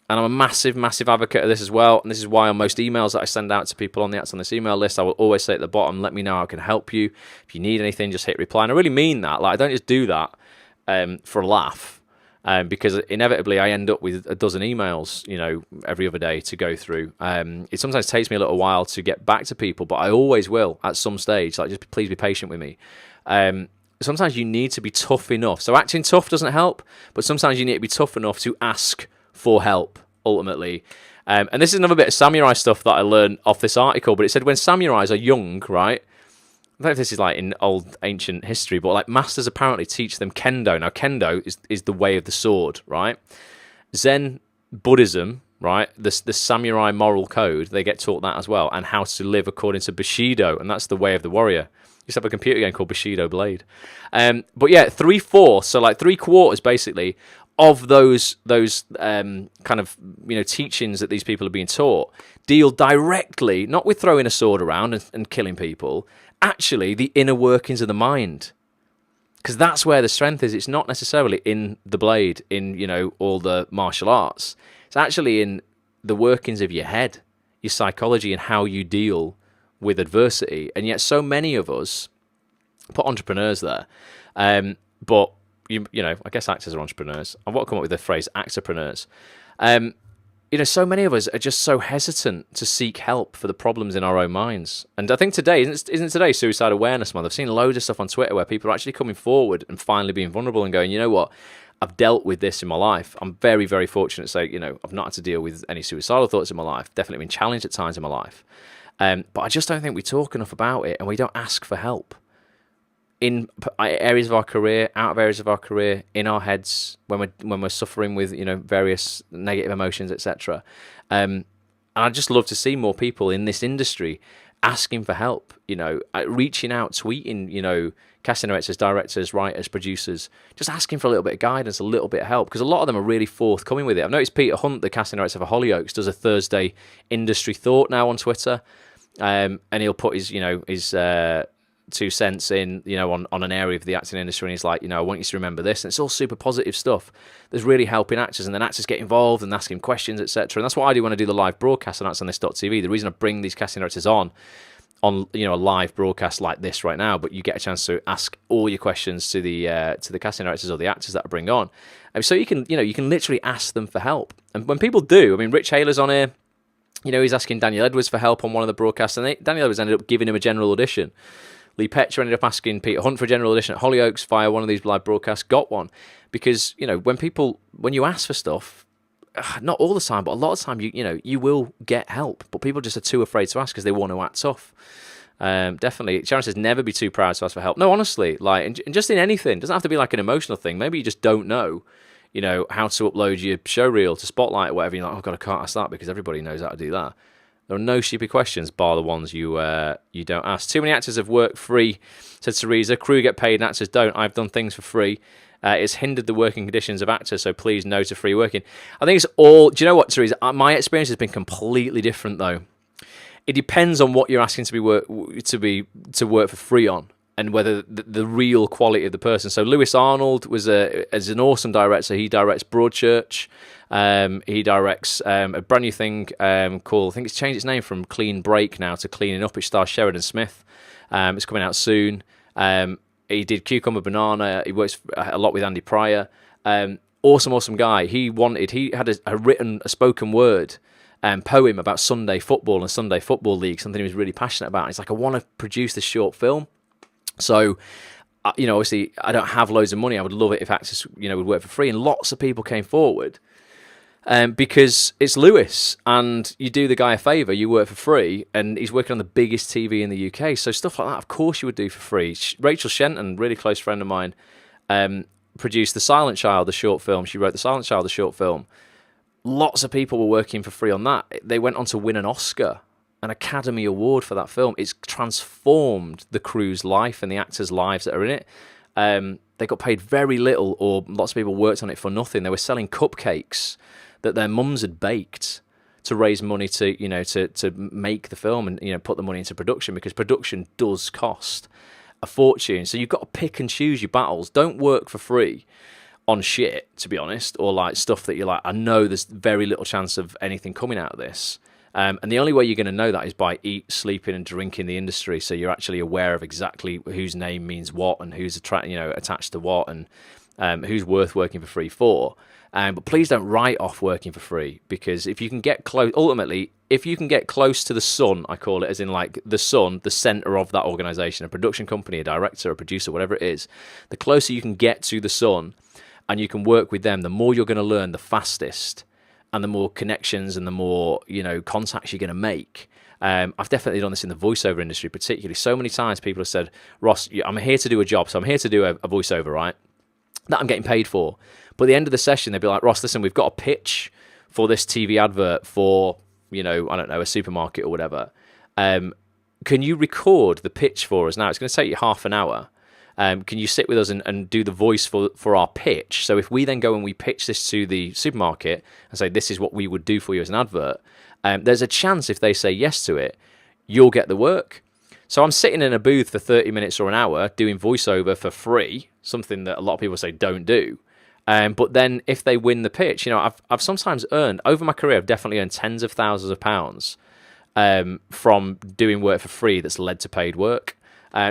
and I'm a massive, massive advocate of this as well, and this is why on most emails that I send out to people on the Acts on This email list, I will always say at the bottom, let me know how I can help you. If you need anything, just hit reply. And I really mean that. Like, I don't just do that for a laugh. Because inevitably I end up with a dozen emails, every other day to go through. It sometimes takes me a little while to get back to people, but I always will at some stage. Like, just please be patient with me. Sometimes you need to be tough enough. So acting tough doesn't help, but sometimes you need to be tough enough to ask for help, ultimately. And this is another bit of samurai stuff that I learned off this article, but it said when samurais are young, right? I don't know if this is like in old ancient history, but like masters apparently teach them kendo. Now, kendo is the way of the sword, right? Zen Buddhism, right? The samurai moral code, they get taught that as well, and how to live according to Bushido, and that's the way of the warrior. You used to have a computer game called Bushido Blade. But yeah, 3/4, so like 3/4 basically of those kind of teachings that these people are being taught deal directly, not with throwing a sword around and killing people, actually the inner workings of the mind, because that's where the strength is. It's not necessarily in the blade, in all the martial arts. It's actually in the workings of your head, your psychology, and how you deal with adversity. And yet so many of us put entrepreneurs there, but I guess actors are entrepreneurs. I want to come up with the phrase actorpreneurs. So many of us are just so hesitant to seek help for the problems in our own minds. And I think today, isn't today Suicide Awareness Month? I've seen loads of stuff on Twitter where people are actually coming forward and finally being vulnerable and going, you know what, I've dealt with this in my life. I'm very, very fortunate to say, I've not had to deal with any suicidal thoughts in my life. Definitely been challenged at times in my life. But I just don't think we talk enough about it, and we don't ask for help. In areas of our career, out of areas of our career, in our heads, when we're suffering with various negative emotions, etc. And I'd just love to see more people in this industry asking for help. Reaching out, tweeting, casting directors, writers, producers, just asking for a little bit of guidance, a little bit of help, because a lot of them are really forthcoming with it. I've noticed Peter Hunt, the casting director for Hollyoaks, does a Thursday industry thought now on Twitter, and he'll put his 2 cents in, on an area of the acting industry, and he's like, I want you to remember this, and it's all super positive stuff that's really helping actors, and then actors get involved and ask him questions, etc. And that's what I do when I do the live broadcast on Acts on This.tv. The reason I bring these casting directors on a live broadcast like this right now, but you get a chance to ask all your questions to the casting directors or the actors that I bring on, and so you can literally ask them for help. And when people do, Rich Hayler's on here. He's asking Daniel Edwards for help on one of the broadcasts, and Daniel Edwards ended up giving him a general audition. Lee Petra ended up asking Peter Hunt for a general audition at Hollyoaks via one of these live broadcasts, got one. Because, when you ask for stuff, not all the time, but a lot of the time, you will get help. But people just are too afraid to ask because they want to act tough. Definitely. Sharon says, never be too proud to ask for help. No, honestly, and just in anything. It doesn't have to be like an emotional thing. Maybe you just don't know, how to upload your show reel to Spotlight or whatever. You're like, oh, God, I can't ask that because everybody knows how to do that. There are no stupid questions, bar the ones you don't ask. Too many actors have worked free, said Teresa. Crew get paid and actors don't. I've done things for free. It's hindered the working conditions of actors, so please no to free working. I think it's all... Do you know what, Teresa? My experience has been completely different, though. It depends on what you're asking to work for free on, and whether the real quality of the person. So Lewis Arnold is an awesome director. He directs Broadchurch. He directs a brand new thing called, I think it's changed its name from Clean Break now to Cleaning Up. It stars Sheridan Smith. It's coming out soon. He did Cucumber Banana. He works a lot with Andy Pryor. Awesome guy. He had a spoken word poem about Sunday football and Sunday Football League, something he was really passionate about. He's like, I want to produce this short film. So, obviously, I don't have loads of money. I would love it if actors, would work for free. And lots of people came forward. Because it's Lewis, and you do the guy a favour, you work for free, and he's working on the biggest TV in the UK. So stuff like that, of course you would do for free. Rachel Shenton, really close friend of mine, produced The Silent Child, the short film. She wrote The Silent Child, the short film. Lots of people were working for free on that. They went on to win an Oscar, an Academy Award for that film. It's transformed the crew's life and the actors' lives that are in it. They got paid very little, or lots of people worked on it for nothing. They were selling cupcakes that their mums had baked to raise money to, to make the film and, put the money into production, because production does cost a fortune. So you've got to pick and choose your battles. Don't work for free on shit, to be honest, or like stuff that you're like, I know there's very little chance of anything coming out of this. And the only way you're going to know that is by sleeping and drinking the industry, so you're actually aware of exactly whose name means what and who's attached to what, and who's worth working for free for. But please don't write off working for free, because if you can get close, ultimately, if you can get close to the sun, I call it, as in like the sun, the center of that organization, a production company, a director, a producer, whatever it is, the closer you can get to the sun and you can work with them, the more you're going to learn the fastest, and the more connections and the more, contacts you're going to make. I've definitely done this in the voiceover industry, particularly. So many times people have said, Ross, I'm here to do a job, so I'm here to do a voiceover, right? That I'm getting paid for. But at the end of the session, they'd be like, Ross, listen, we've got a pitch for this TV advert for, I don't know, a supermarket or whatever. Can you record the pitch for us now? It's going to take you half an hour. Can you sit with us and do the voice for our pitch? So if we then go and we pitch this to the supermarket and say, this is what we would do for you as an advert, there's a chance if they say yes to it, you'll get the work. So I'm sitting in a booth for 30 minutes or an hour doing voiceover for free, something that a lot of people say don't do. But then if they win the pitch, I've sometimes earned, over my career, I've definitely earned tens of thousands of pounds from doing work for free that's led to paid work.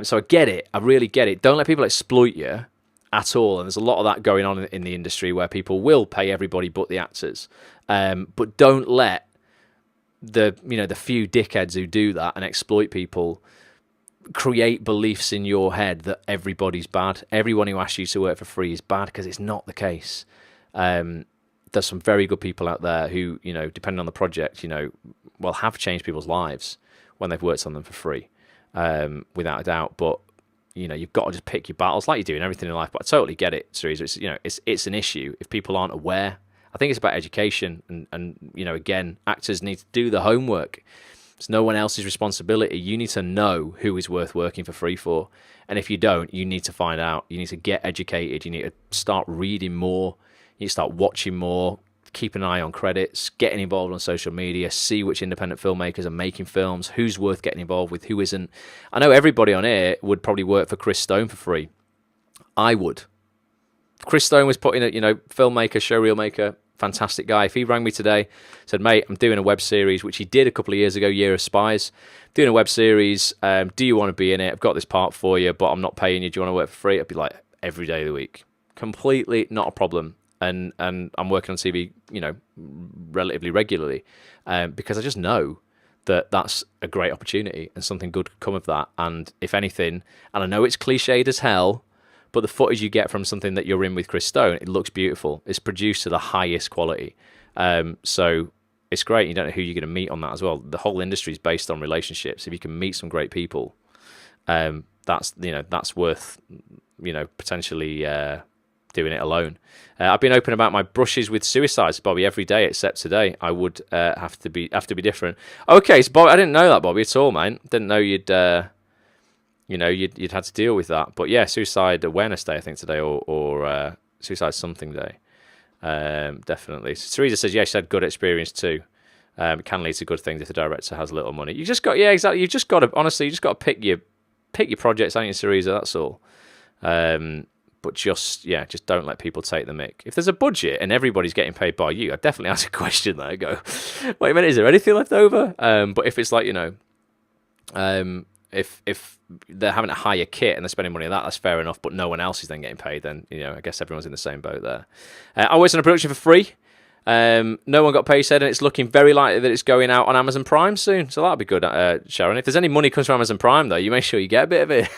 So I get it. I really get it. Don't let people exploit you at all. And there's a lot of that going on in the industry where people will pay everybody but the actors. But don't let the few dickheads who do that and exploit people create beliefs in your head that everybody's bad. Everyone who asks you to work for free is bad, because it's not the case. There's some very good people out there who, depending on the project, have changed people's lives when they've worked on them for free, without a doubt. But you've got to just pick your battles, like you do in everything in life. But I totally get it, Teresa. It's an issue if people aren't aware. I think it's about education, and again, actors need to do the homework. It's no one else's responsibility. You need to know who is worth working for free for. And if you don't, you need to find out. You need to get educated. You need to start reading more. You need to start watching more. Keep an eye on credits. Getting involved on social media. See which independent filmmakers are making films. Who's worth getting involved with, who isn't. I know everybody on here would probably work for Chris Stone for free. I would. Chris Stone was putting a, filmmaker, showreel maker, fantastic guy. If he rang me today, said, mate, I'm doing a web series, which he did a couple of years ago, Year of Spies, doing a web series, do you want to be in it? I've got this part for you, but I'm not paying you. Do you want to work for free? I'd be like, every day of the week. Completely not a problem. And I'm working on TV, relatively regularly, because I just know that that's a great opportunity and something good could come of that. And if anything, and I know it's cliched as hell, but the footage you get from something that you're in with Chris Stone, it looks beautiful. It's produced to the highest quality. So it's great. You don't know who you're going to meet on that as well. The whole industry is based on relationships. If you can meet some great people, that's worth, potentially doing it alone. I've been open about my brushes with suicides, Bobby, every day except today. I would have to be different. Okay, so Bobby, I didn't know that, Bobby, at all, man. Didn't know you'd had to deal with that. But yeah, Suicide Awareness Day, I think, today, or Suicide Something Day. Definitely. So Teresa says, yeah, she had good experience too. It can lead to good things if the director has little money. You just got, yeah, exactly. You've just got to, honestly, you just got to pick your projects, ain't you, Teresa? That's all. But just don't let people take the mick. If there's a budget and everybody's getting paid by you, I'd definitely ask a question there. I go, wait a minute, is there anything left over? But if it's like, if they're having a higher kit and they're spending money on that, that's fair enough, but no one else is then getting paid, then, I guess everyone's in the same boat there. I was in a production for free. No one got paid, said, and it's looking very likely that it's going out on Amazon Prime soon, so that'll be good, Sharon. If there's any money comes from Amazon Prime, though, you make sure you get a bit of it.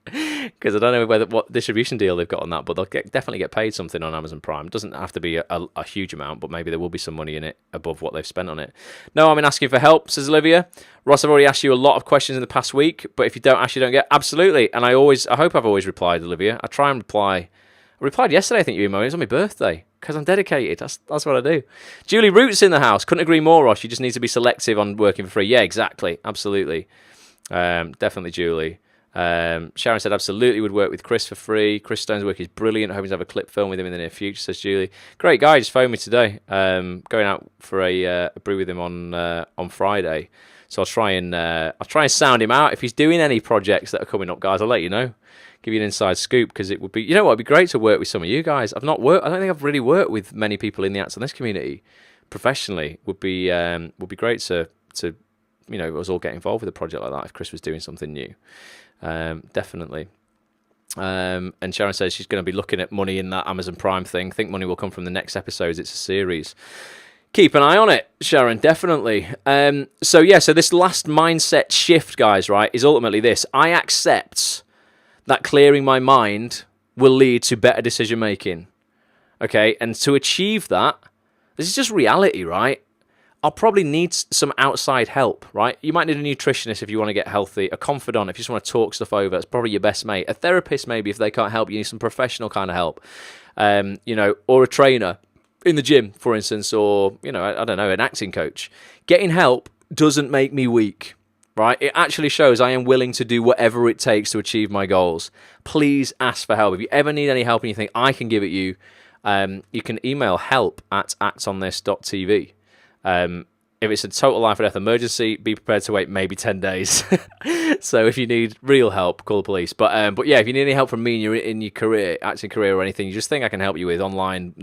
Because I don't know what distribution deal they've got on that, but they'll definitely get paid something on Amazon Prime. It doesn't have to be a huge amount, but maybe there will be some money in it above what they've spent on it. No, I'm asking for help, says Olivia. Ross, I've already asked you a lot of questions in the past week, but if you don't ask, you don't get. Absolutely. And I hope I've always replied, Olivia. I try and reply. I replied yesterday, I think you emailed me. It was on my birthday, because I'm dedicated. That's what I do. Julie Root's in the house. Couldn't agree more, Ross. You just need to be selective on working for free. Yeah, exactly. Absolutely. Definitely, Julie. Sharon said absolutely would work with Chris for free. Chris Stone's work is brilliant. Hoping to have a clip film with him in the near future, says Julie. Great guy, just phoned me today. Going out for a brew with him on Friday. So I'll try and sound him out. If he's doing any projects that are coming up, guys, I'll let you know. Give you an inside scoop, because it would be, you know what, it'd be great to work with some of you guys. I don't think I've really worked with many people in the Acts on this community professionally. Would be great to us all get involved with a project like that if Chris was doing something new. Definitely. And Sharon says she's going to be looking at money in that Amazon Prime thing. Think money will come from the next episodes. It's a series. Keep an eye on it, Sharon, definitely. So this last mindset shift, guys, right, is ultimately this. I accept that clearing my mind will lead to better decision making. Okay, and to achieve that, this is just reality, right? I'll probably need some outside help, right? You might need a nutritionist if you want to get healthy, a confidant if you just want to talk stuff over. It's probably your best mate. A therapist maybe if they can't help you, need some professional kind of help. Or a trainer in the gym, for instance, or, I don't know, an acting coach. Getting help doesn't make me weak, right? It actually shows I am willing to do whatever it takes to achieve my goals. Please ask for help. If you ever need any help and you think I can give it you, you can email help@actsonthis.tv. If it's a total life or death emergency, be prepared to wait maybe 10 days. So if you need real help, call the police. But yeah, if you need any help from me in your career, acting career or anything, you just think I can help you with the online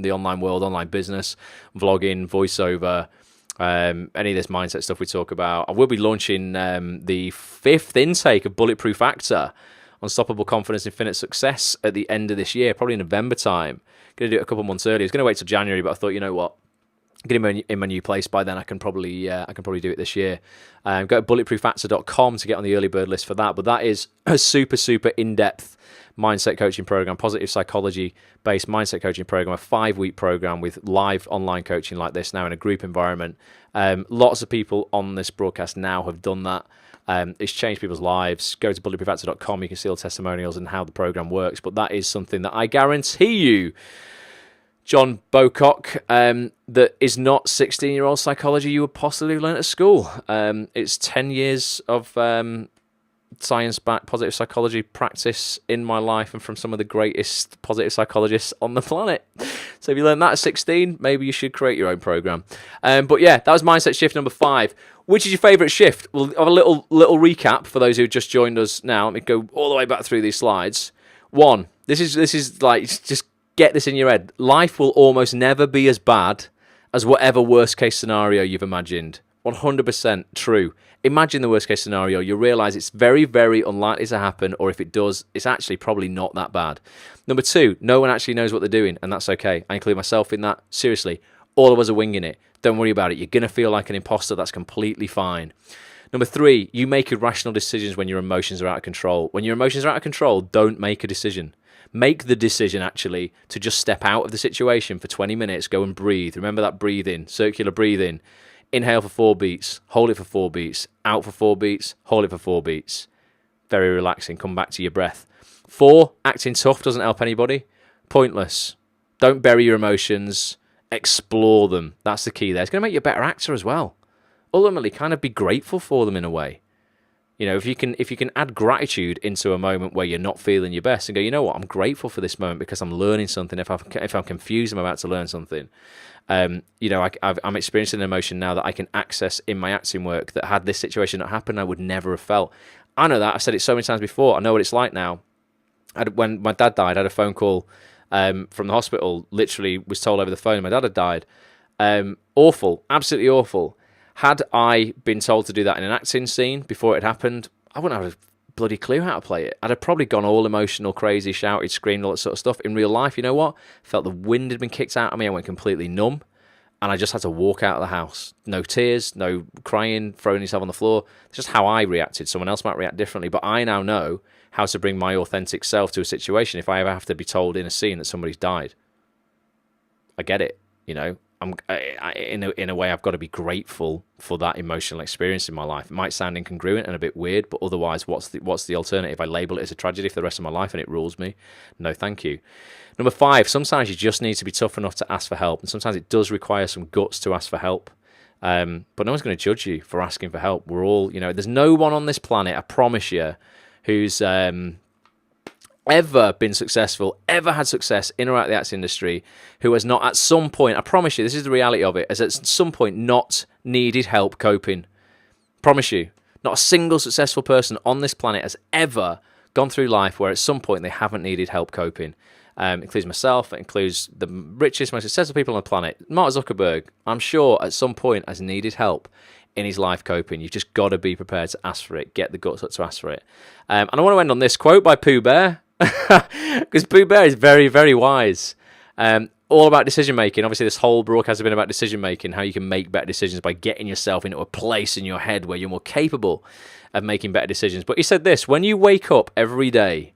world, online business, vlogging, voiceover, any of this mindset stuff we talk about. I will be launching the 5th intake of Bulletproof Actor, Unstoppable Confidence, Infinite Success at the end of this year, probably November time. Going to do it a couple months early. I was going to wait till January, but I thought, you know what? Get him in my new place by then. I can probably do it this year. Go to bulletproofactor.com to get on the early bird list for that. But that is a super, super in-depth mindset coaching program, positive psychology-based mindset coaching program, a 5-week program with live online coaching like this now in a group environment. Lots of people on this broadcast now have done that. It's changed people's lives. Go to bulletproofactor.com. You can see all the testimonials and how the program works. But that is something that I guarantee you, John Bocock, that is not 16-year-old psychology you would possibly learn at school. It's 10 years of science-backed positive psychology practice in my life and from some of the greatest positive psychologists on the planet. So if you learned that at 16, maybe you should create your own program. But yeah, that was mindset shift number 5. Which is your favourite shift? We'll have a little recap for those who just joined us now. Let me go all the way back through these slides. 1, this is like, just get this in your head. Life will almost never be as bad as whatever worst case scenario you've imagined. 100% true. Imagine the worst case scenario. You'll realise it's very, very unlikely to happen, or if it does, it's actually probably not that bad. Number 2, no one actually knows what they're doing, and that's okay. I include myself in that. Seriously, all of us are winging it. Don't worry about it. You're going to feel like an imposter. That's completely fine. Number 3, you make irrational decisions when your emotions are out of control. When your emotions are out of control, don't make a decision. Make the decision, actually, to just step out of the situation for 20 minutes, go and breathe. Remember that breathing, circular breathing. Inhale for 4 beats, hold it for 4 beats, out for 4 beats, hold it for 4 beats. Very relaxing. Come back to your breath. 4, acting tough doesn't help anybody. Pointless. Don't bury your emotions. Explore them. That's the key there. It's going to make you a better actor as well. Ultimately, kind of be grateful for them in a way. You know, if you can add gratitude into a moment where you're not feeling your best and go, you know what, I'm grateful for this moment because I'm learning something. If I'm confused, I'm about to learn something. I'm experiencing an emotion now that I can access in my acting work that had this situation not happened, I would never have felt. I know that. I've said it so many times before. I know what it's like now. When my dad died, I had a phone call from the hospital. Literally was told over the phone my dad had died. Awful. Absolutely awful. Had I been told to do that in an acting scene before it happened, I wouldn't have a bloody clue how to play it. I'd have probably gone all emotional, crazy, shouted, screamed, all that sort of stuff. In real life, you know what? Felt the wind had been kicked out of me. I went completely numb. And I just had to walk out of the house. No tears, no crying, throwing yourself on the floor. It's just how I reacted. Someone else might react differently, but I now know how to bring my authentic self to a situation if I ever have to be told in a scene that somebody's died. I get it, you know. In a way, I've got to be grateful for that emotional experience in my life. It might sound incongruent and a bit weird, but otherwise, what's the alternative? I label it as a tragedy for the rest of my life and it rules me. No, thank you. Number 5, sometimes you just need to be tough enough to ask for help, and sometimes it does require some guts to ask for help. But no one's going to judge you for asking for help. We're all, you know, there's no one on this planet, I promise you, who's ever been successful, ever had success in or out of the arts industry, who has not at some point, I promise you, this is the reality of it, has at some point not needed help coping. Promise you, not a single successful person on this planet has ever gone through life where at some point they haven't needed help coping. It includes myself, it includes the richest, most successful people on the planet. Mark Zuckerberg, I'm sure at some point has needed help in his life coping. You've just got to be prepared to ask for it, get the guts up to ask for it. And I want to end on this quote by Pooh Bear, because Pooh Bear is very, very wise. All about decision making. Obviously, this whole broadcast has been about decision making, how you can make better decisions by getting yourself into a place in your head where you're more capable of making better decisions. But he said this: when you wake up every day,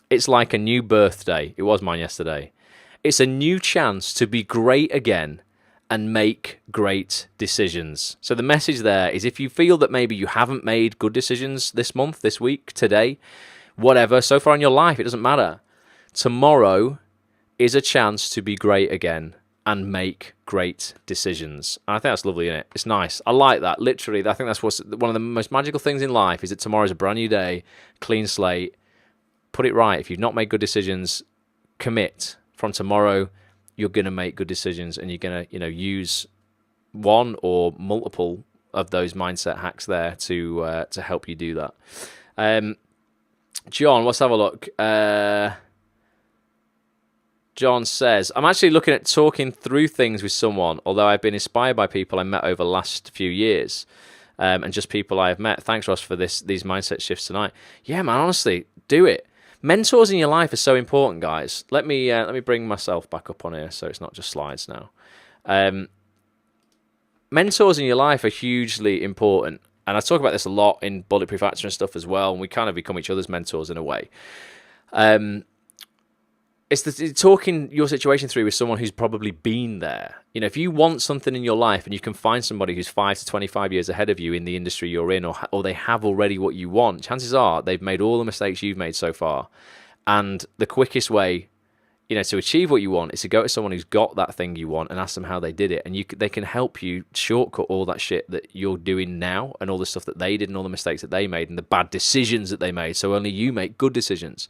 it's like a new birthday. It was mine yesterday. It's a new chance to be great again and make great decisions. So the message there is, if you feel that maybe you haven't made good decisions this month, this week, today, whatever, so far in your life, it doesn't matter. Tomorrow is a chance to be great again and make great decisions. And I think that's lovely, isn't it? It's nice. I like that. Literally, I think that's what's one of the most magical things in life, is that tomorrow's a brand new day, clean slate. Put it right. If you've not made good decisions, commit. From tomorrow, you're going to make good decisions, and you're going to, use one or multiple of those mindset hacks there to help you do that. John, let's have a look. John says, I'm actually looking at talking through things with someone, although I've been inspired by people I met over the last few years, and just people I have met. Thanks, Ross, for these mindset shifts tonight. Yeah, man, honestly, do it. Mentors in your life are so important, guys. Let me bring myself back up on here so it's not just slides now. Mentors in your life are hugely important. And I talk about this a lot in Bulletproof Actor and stuff as well, and we kind of become each other's mentors in a way. It's talking your situation through with someone who's probably been there. If you want something in your life and you can find somebody who's 5 to 25 years ahead of you in the industry you're in, or they have already what you want, chances are they've made all the mistakes you've made so far. And the quickest way, to achieve what you want is to go to someone who's got that thing you want and ask them how they did it. And they can help you shortcut all that shit that you're doing now and all the stuff that they did and all the mistakes that they made and the bad decisions that they made. So only you make good decisions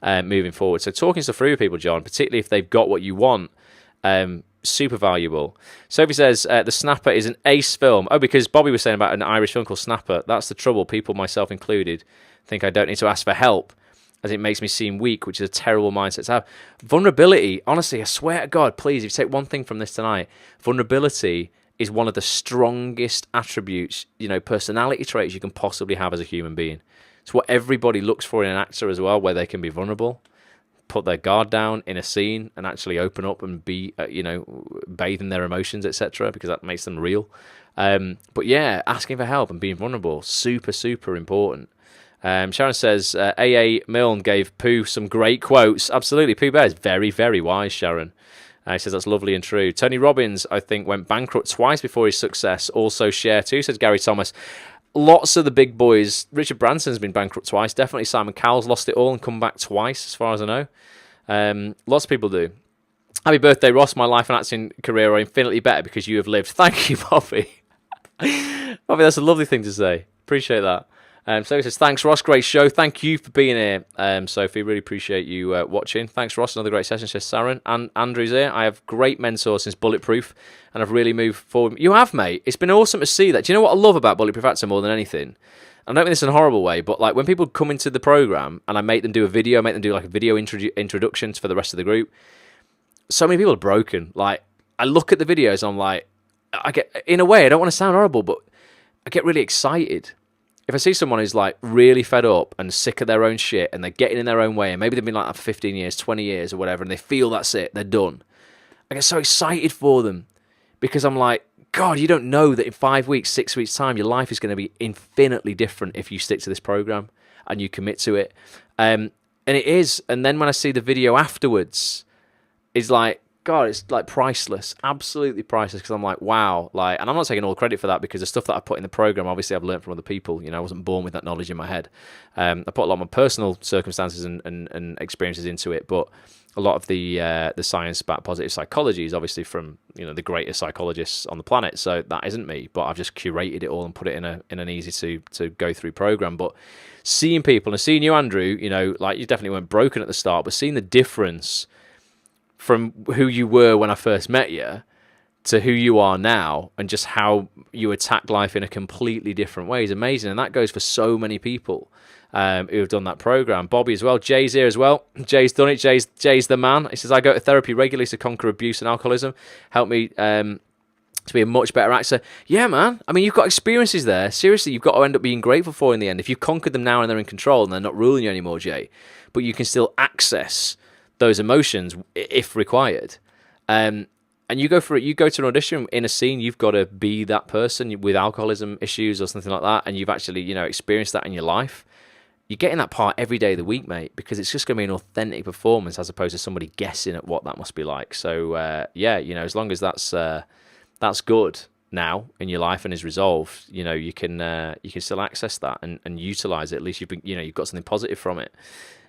moving forward. So talking stuff through with people, John, particularly if they've got what you want, super valuable. Sophie says, The Snapper is an ace film. Oh, because Bobby was saying about an Irish film called Snapper. That's the trouble. People, myself included, think I don't need to ask for help, as it makes me seem weak, which is a terrible mindset to have. Vulnerability, honestly, I swear to God, please, if you take one thing from this tonight, vulnerability is one of the strongest attributes, personality traits you can possibly have as a human being. It's what everybody looks for in an actor as well, where they can be vulnerable, put their guard down in a scene and actually open up and be, bathe in their emotions, etc., because that makes them real. But yeah, asking for help and being vulnerable, super, super important. Sharon says, A.A. Milne gave Pooh some great quotes. Absolutely, Pooh Bear is very, very wise, Sharon. He says that's lovely and true. Tony Robbins, I think, went bankrupt twice before his success. Also share too, says Gary Thomas. Lots of the big boys. Richard Branson's been bankrupt twice. Definitely Simon Cowell's lost it all and come back twice, as far as I know. Lots of people do. Happy birthday, Ross. My life and acting career are infinitely better because you have lived. Thank you, Bobby. Bobby, that's a lovely thing to say. Appreciate that. So he says, thanks, Ross. Great show. Thank you for being here, Sophie. Really appreciate you watching. Thanks, Ross. Another great session, says Saren. And Andrew's here. I have great mentors since Bulletproof, and I've really moved forward. You have, mate. It's been awesome to see that. Do you know what I love about Bulletproof Actor more than anything? I don't mean this in a horrible way, but like when people come into the program and I make them do a video, make them do like a video introduction for the rest of the group, so many people are broken. Like, I look at the videos and I'm like, I get, in a way, I don't want to sound horrible, but I get really excited. If I see someone who's like really fed up and sick of their own shit and they're getting in their own way and maybe they've been like that for 15 years, 20 years or whatever, and they feel that's it, they're done, I get so excited for them because I'm like, God, you don't know that in 5 weeks, 6 weeks time, your life is going to be infinitely different if you stick to this program and you commit to it. And it is. And then when I see the video afterwards, it's like, God, it's like priceless, absolutely priceless. Because I'm like, wow, like, and I'm not taking all credit for that, because the stuff that I put in the program, obviously, I've learned from other people. You know, I wasn't born with that knowledge in my head. I put a lot of my personal circumstances and experiences into it, but a lot of the science about positive psychology is obviously from, you know, the greatest psychologists on the planet. So that isn't me, but I've just curated it all and put it in an easy to go through program. But seeing people and seeing you, Andrew, you know, like, you definitely weren't broken at the start, but seeing the difference from who you were when I first met you to who you are now, and just how you attack life in a completely different way is amazing. And that goes for so many people who have done that program. Bobby as well. Jay's here as well. Jay's done it. Jay's the man. He says, I go to therapy regularly to conquer abuse and alcoholism. Help me to be a much better actor. Yeah, man. I mean, you've got experiences there. Seriously, you've got to end up being grateful for in the end. If you've conquered them now and they're in control and they're not ruling you anymore, Jay, but you can still access those emotions if required. And you go for it. You go to an audition in a scene. You've got to be that person with alcoholism issues or something like that, and you've actually, you know, experienced that in your life. You're getting that part every day of the week, mate, because it's just going to be an authentic performance as opposed to somebody guessing at what that must be like. So yeah, you know, as long as that's good now in your life and is resolved, you know, you can still access that and utilize it. At least you've got something positive from it.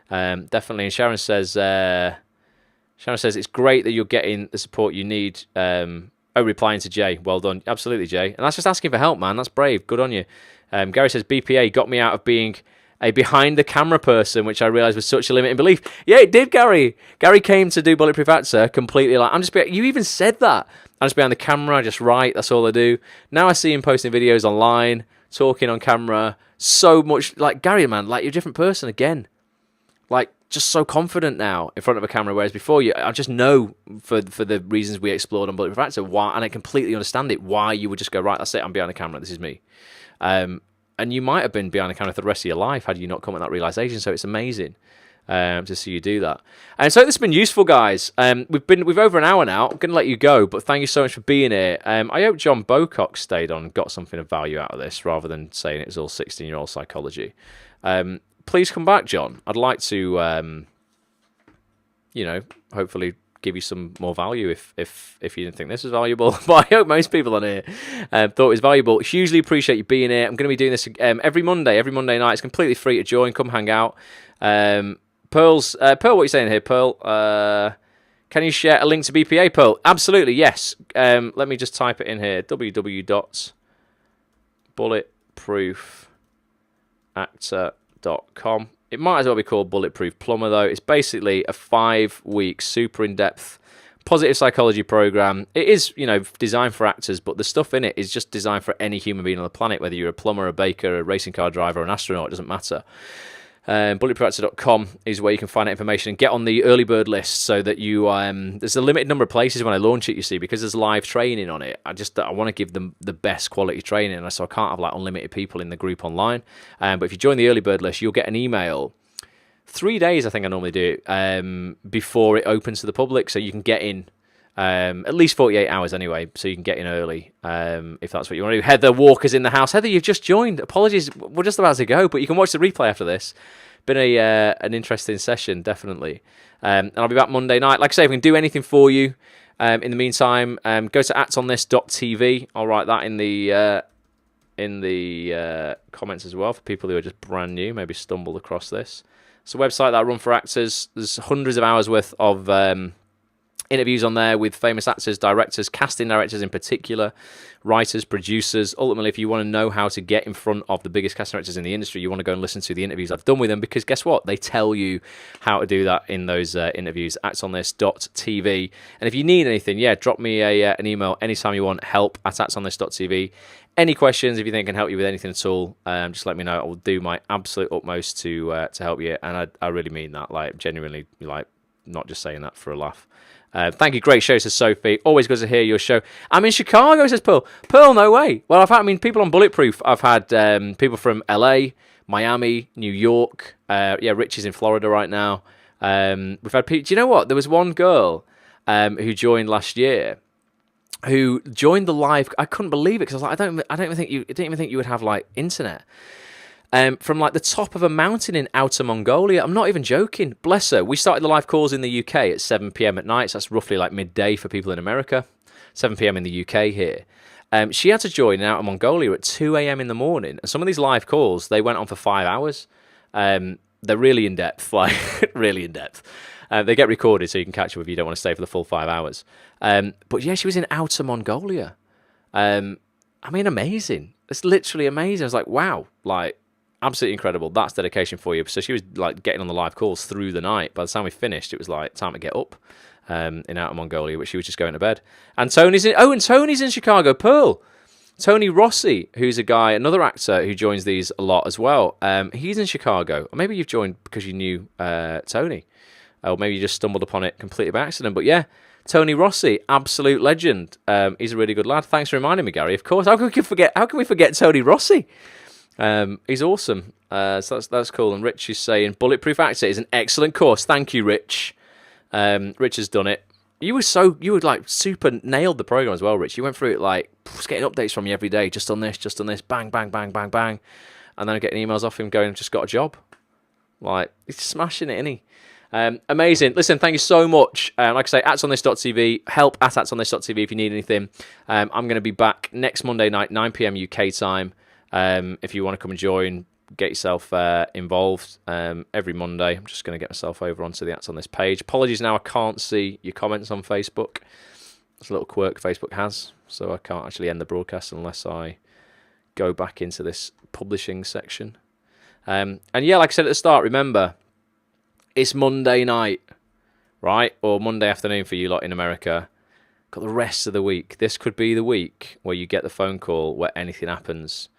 Definitely. And Sharon says it's great that you're getting the support you need. Replying to Jay, well done. Absolutely, Jay. And that's just asking for help, man. That's brave. Good on you. Gary says BPA got me out of being a behind the camera person, which I realized was such a limiting belief. Yeah, it did, Gary. Gary came to do Bulletproof Actor completely like, you even said that. I'm just behind the camera, I just write, that's all I do. Now I see him posting videos online, talking on camera, so much, like, Gary, man, like, you're a different person again. Like, just so confident now in front of a camera, whereas before, I just know, for the reasons we explored on Bulletproof Actor, why, and I completely understand it, why you would just go, right, that's it, I'm behind the camera, this is me. And you might have been behind the camera for the rest of your life had you not come at that realization, so it's amazing to see you do that. And so this has been useful, guys. We've over an hour now. I'm going to let you go, but thank you so much for being here. I hope John Bocock stayed on and got something of value out of this, rather than saying it was all 16-year-old psychology. Please come back, John. I'd like to, hopefully give you some more value if you didn't think this was valuable. But I hope most people on here thought it was valuable. Hugely appreciate you being here. I'm going to be doing this every Monday night. It's completely free to join. Come hang out. Pearl, what are you saying here, Pearl? Can you share a link to BPA, Pearl? Absolutely, yes. Let me just type it in here. www.bulletproofactor.com. It might as well be called Bulletproof Plumber, though. It's basically a 5-week, super in-depth positive psychology program. It is, designed for actors, but the stuff in it is just designed for any human being on the planet, whether you're a plumber, a baker, a racing car driver, or an astronaut, it doesn't matter. Bulletproofactor.com is where you can find out information and get on the early bird list, so that you there's a limited number of places when I launch it, you see, because there's live training on it. I want to give them the best quality training, and so I can't have like unlimited people in the group online. But if you join the early bird list, you'll get an email 3 days, I think I normally do it, before it opens to the public, so you can get in at least 48 hours anyway, so you can get in early if that's what you want to do. Heather Walker's in the house. Heather, you've just joined. Apologies, we're just about to go, but you can watch the replay after this. Been an interesting session, definitely. And I'll be back Monday night. Like I say, if we can do anything for you in the meantime, go to actonthis.tv. I'll write that in the comments as well for people who are just brand new, maybe stumbled across this. It's a website that I run for actors. There's hundreds of hours worth of interviews on there with famous actors, directors, casting directors in particular, writers, producers. Ultimately, if you want to know how to get in front of the biggest casting directors in the industry, you want to go and listen to the interviews I've done with them, because guess what? They tell you how to do that in those interviews, actonthis.tv. And if you need anything, drop me an email anytime you want, help@actonthis.tv. Any questions, if you think I can help you with anything at all, just let me know. I will do my absolute utmost to help you. And I really mean that, like, genuinely, like, not just saying that for a laugh. Thank you. Great show, says Sophie. Always good to hear your show. I'm in Chicago, says Pearl. Pearl, no way. Well, people on Bulletproof. I've had people from LA, Miami, New York. Rich is in Florida right now. We've had people. Do you know what? There was one girl who joined last year. who joined the live. I couldn't believe it because I was like, I didn't even think you would have like internet. From like the top of a mountain in outer Mongolia. I'm not even joking. Bless her. We started the live calls in the UK at 7 p.m. at night. So that's roughly like midday for people in America. 7 p.m. in the UK here. She had to join in outer Mongolia at 2 a.m. in the morning. And some of these live calls, they went on for 5 hours. They're really in depth, like really in depth. They get recorded so you can catch up if you don't want to stay for the full 5 hours. But yeah, she was in outer Mongolia. I mean, amazing. It's literally amazing. I was like, wow, like absolutely incredible. That's dedication for you. So she was like getting on the live calls through the night. By the time we finished, it was like time to get up in outer Mongolia, but she was just going to bed. And Tony's in Chicago. Pearl. Tony Rossi, who's a guy, another actor who joins these a lot as well. He's in Chicago. Or maybe you've joined because you knew Tony. Or maybe you just stumbled upon it completely by accident. But yeah, Tony Rossi, absolute legend. He's a really good lad. Thanks for reminding me, Gary. Of course. How can we forget Tony Rossi? He's awesome. So that's cool. And Rich is saying Bulletproof Actor is an excellent course. Thank you, Rich. Rich has done it. You were like super nailed the program as well, Rich. You went through it like just getting updates from you every day. Just on this, bang, bang, bang, bang, bang, and then getting emails off him going, just got a job. Like he's smashing it, isn't he? Amazing. Listen, thank you so much. Like I say, atsonthis.tv, help at atsonthis.tv if you need anything. I'm going to be back next Monday night, 9 p.m. UK time. If you want to come and join, get yourself involved every Monday. I'm just going to get myself over onto the Ats on This page. Apologies now, I can't see your comments on Facebook. It's a little quirk Facebook has, so I can't actually end the broadcast unless I go back into this publishing section. And yeah, like I said at the start, remember, it's Monday night, right? Or Monday afternoon for you lot in America. Got the rest of the week. This could be the week where you get the phone call where anything happens.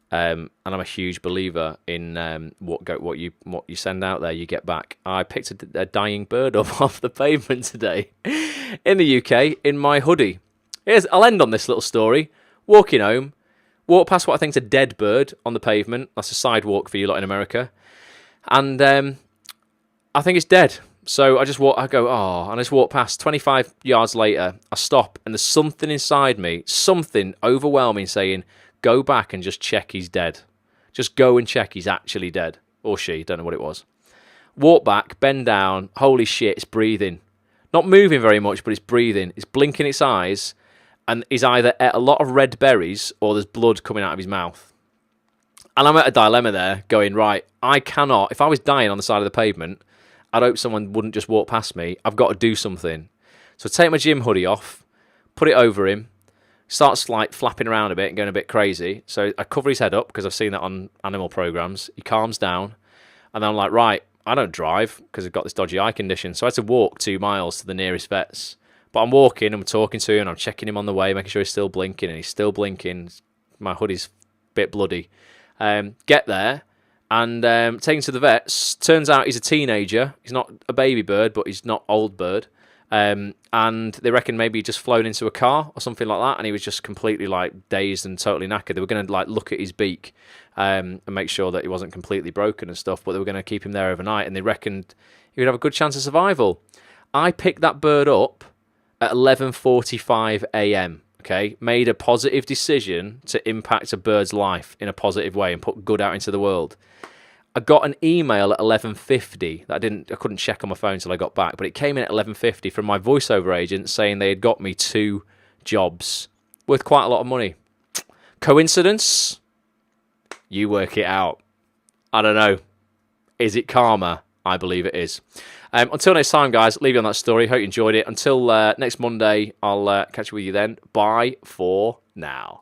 And I'm a huge believer in what you send out there, you get back. I picked a dying bird up off the pavement today in the UK in my hoodie. I'll end on this little story. Walking home, walk past what I think is a dead bird on the pavement. That's a sidewalk for you lot in America. And I think it's dead. So I go, and I just walk past. 25 yards later, I stop, and there's something inside me, something overwhelming saying, go back and just check he's dead. Just go and check he's actually dead. Or she, don't know what it was. Walk back, bend down, holy shit, it's breathing. Not moving very much, but it's breathing. It's blinking its eyes, and he's either ate a lot of red berries or there's blood coming out of his mouth. And I'm at a dilemma there, going, right, I cannot, if I was dying on the side of the pavement, I'd hope someone wouldn't just walk past me. I've got to do something. So I take my gym hoodie off, put it over him, starts like flapping around a bit and going a bit crazy. So I cover his head up because I've seen that on animal programs. He calms down. And then I'm like, right, I don't drive because I've got this dodgy eye condition. So I had to walk 2 miles to the nearest vets. But I'm walking, I'm talking to him, and I'm checking him on the way, making sure he's still blinking. And he's still blinking. My hoodie's a bit bloody. Get there. And take him to the vets. Turns out he's a teenager. He's not a baby bird, but he's not old bird. And they reckon maybe he just flown into a car or something like that, and he was just completely like dazed and totally knackered. They were going to like look at his beak and make sure that he wasn't completely broken and stuff, but they were going to keep him there overnight, and they reckoned he would have a good chance of survival. I picked that bird up at 11:45 a.m. Okay, made a positive decision to impact a bird's life in a positive way and put good out into the world. I got an email at 11:50 that I couldn't check on my phone until I got back, but it came in at 11:50 from my voiceover agent saying they had got me 2 jobs worth quite a lot of money. Coincidence? You work it out. I don't know. Is it karma? I believe it is. Until next time, guys, leave you on that story. Hope you enjoyed it. Until next Monday, I'll catch you with you then. Bye for now.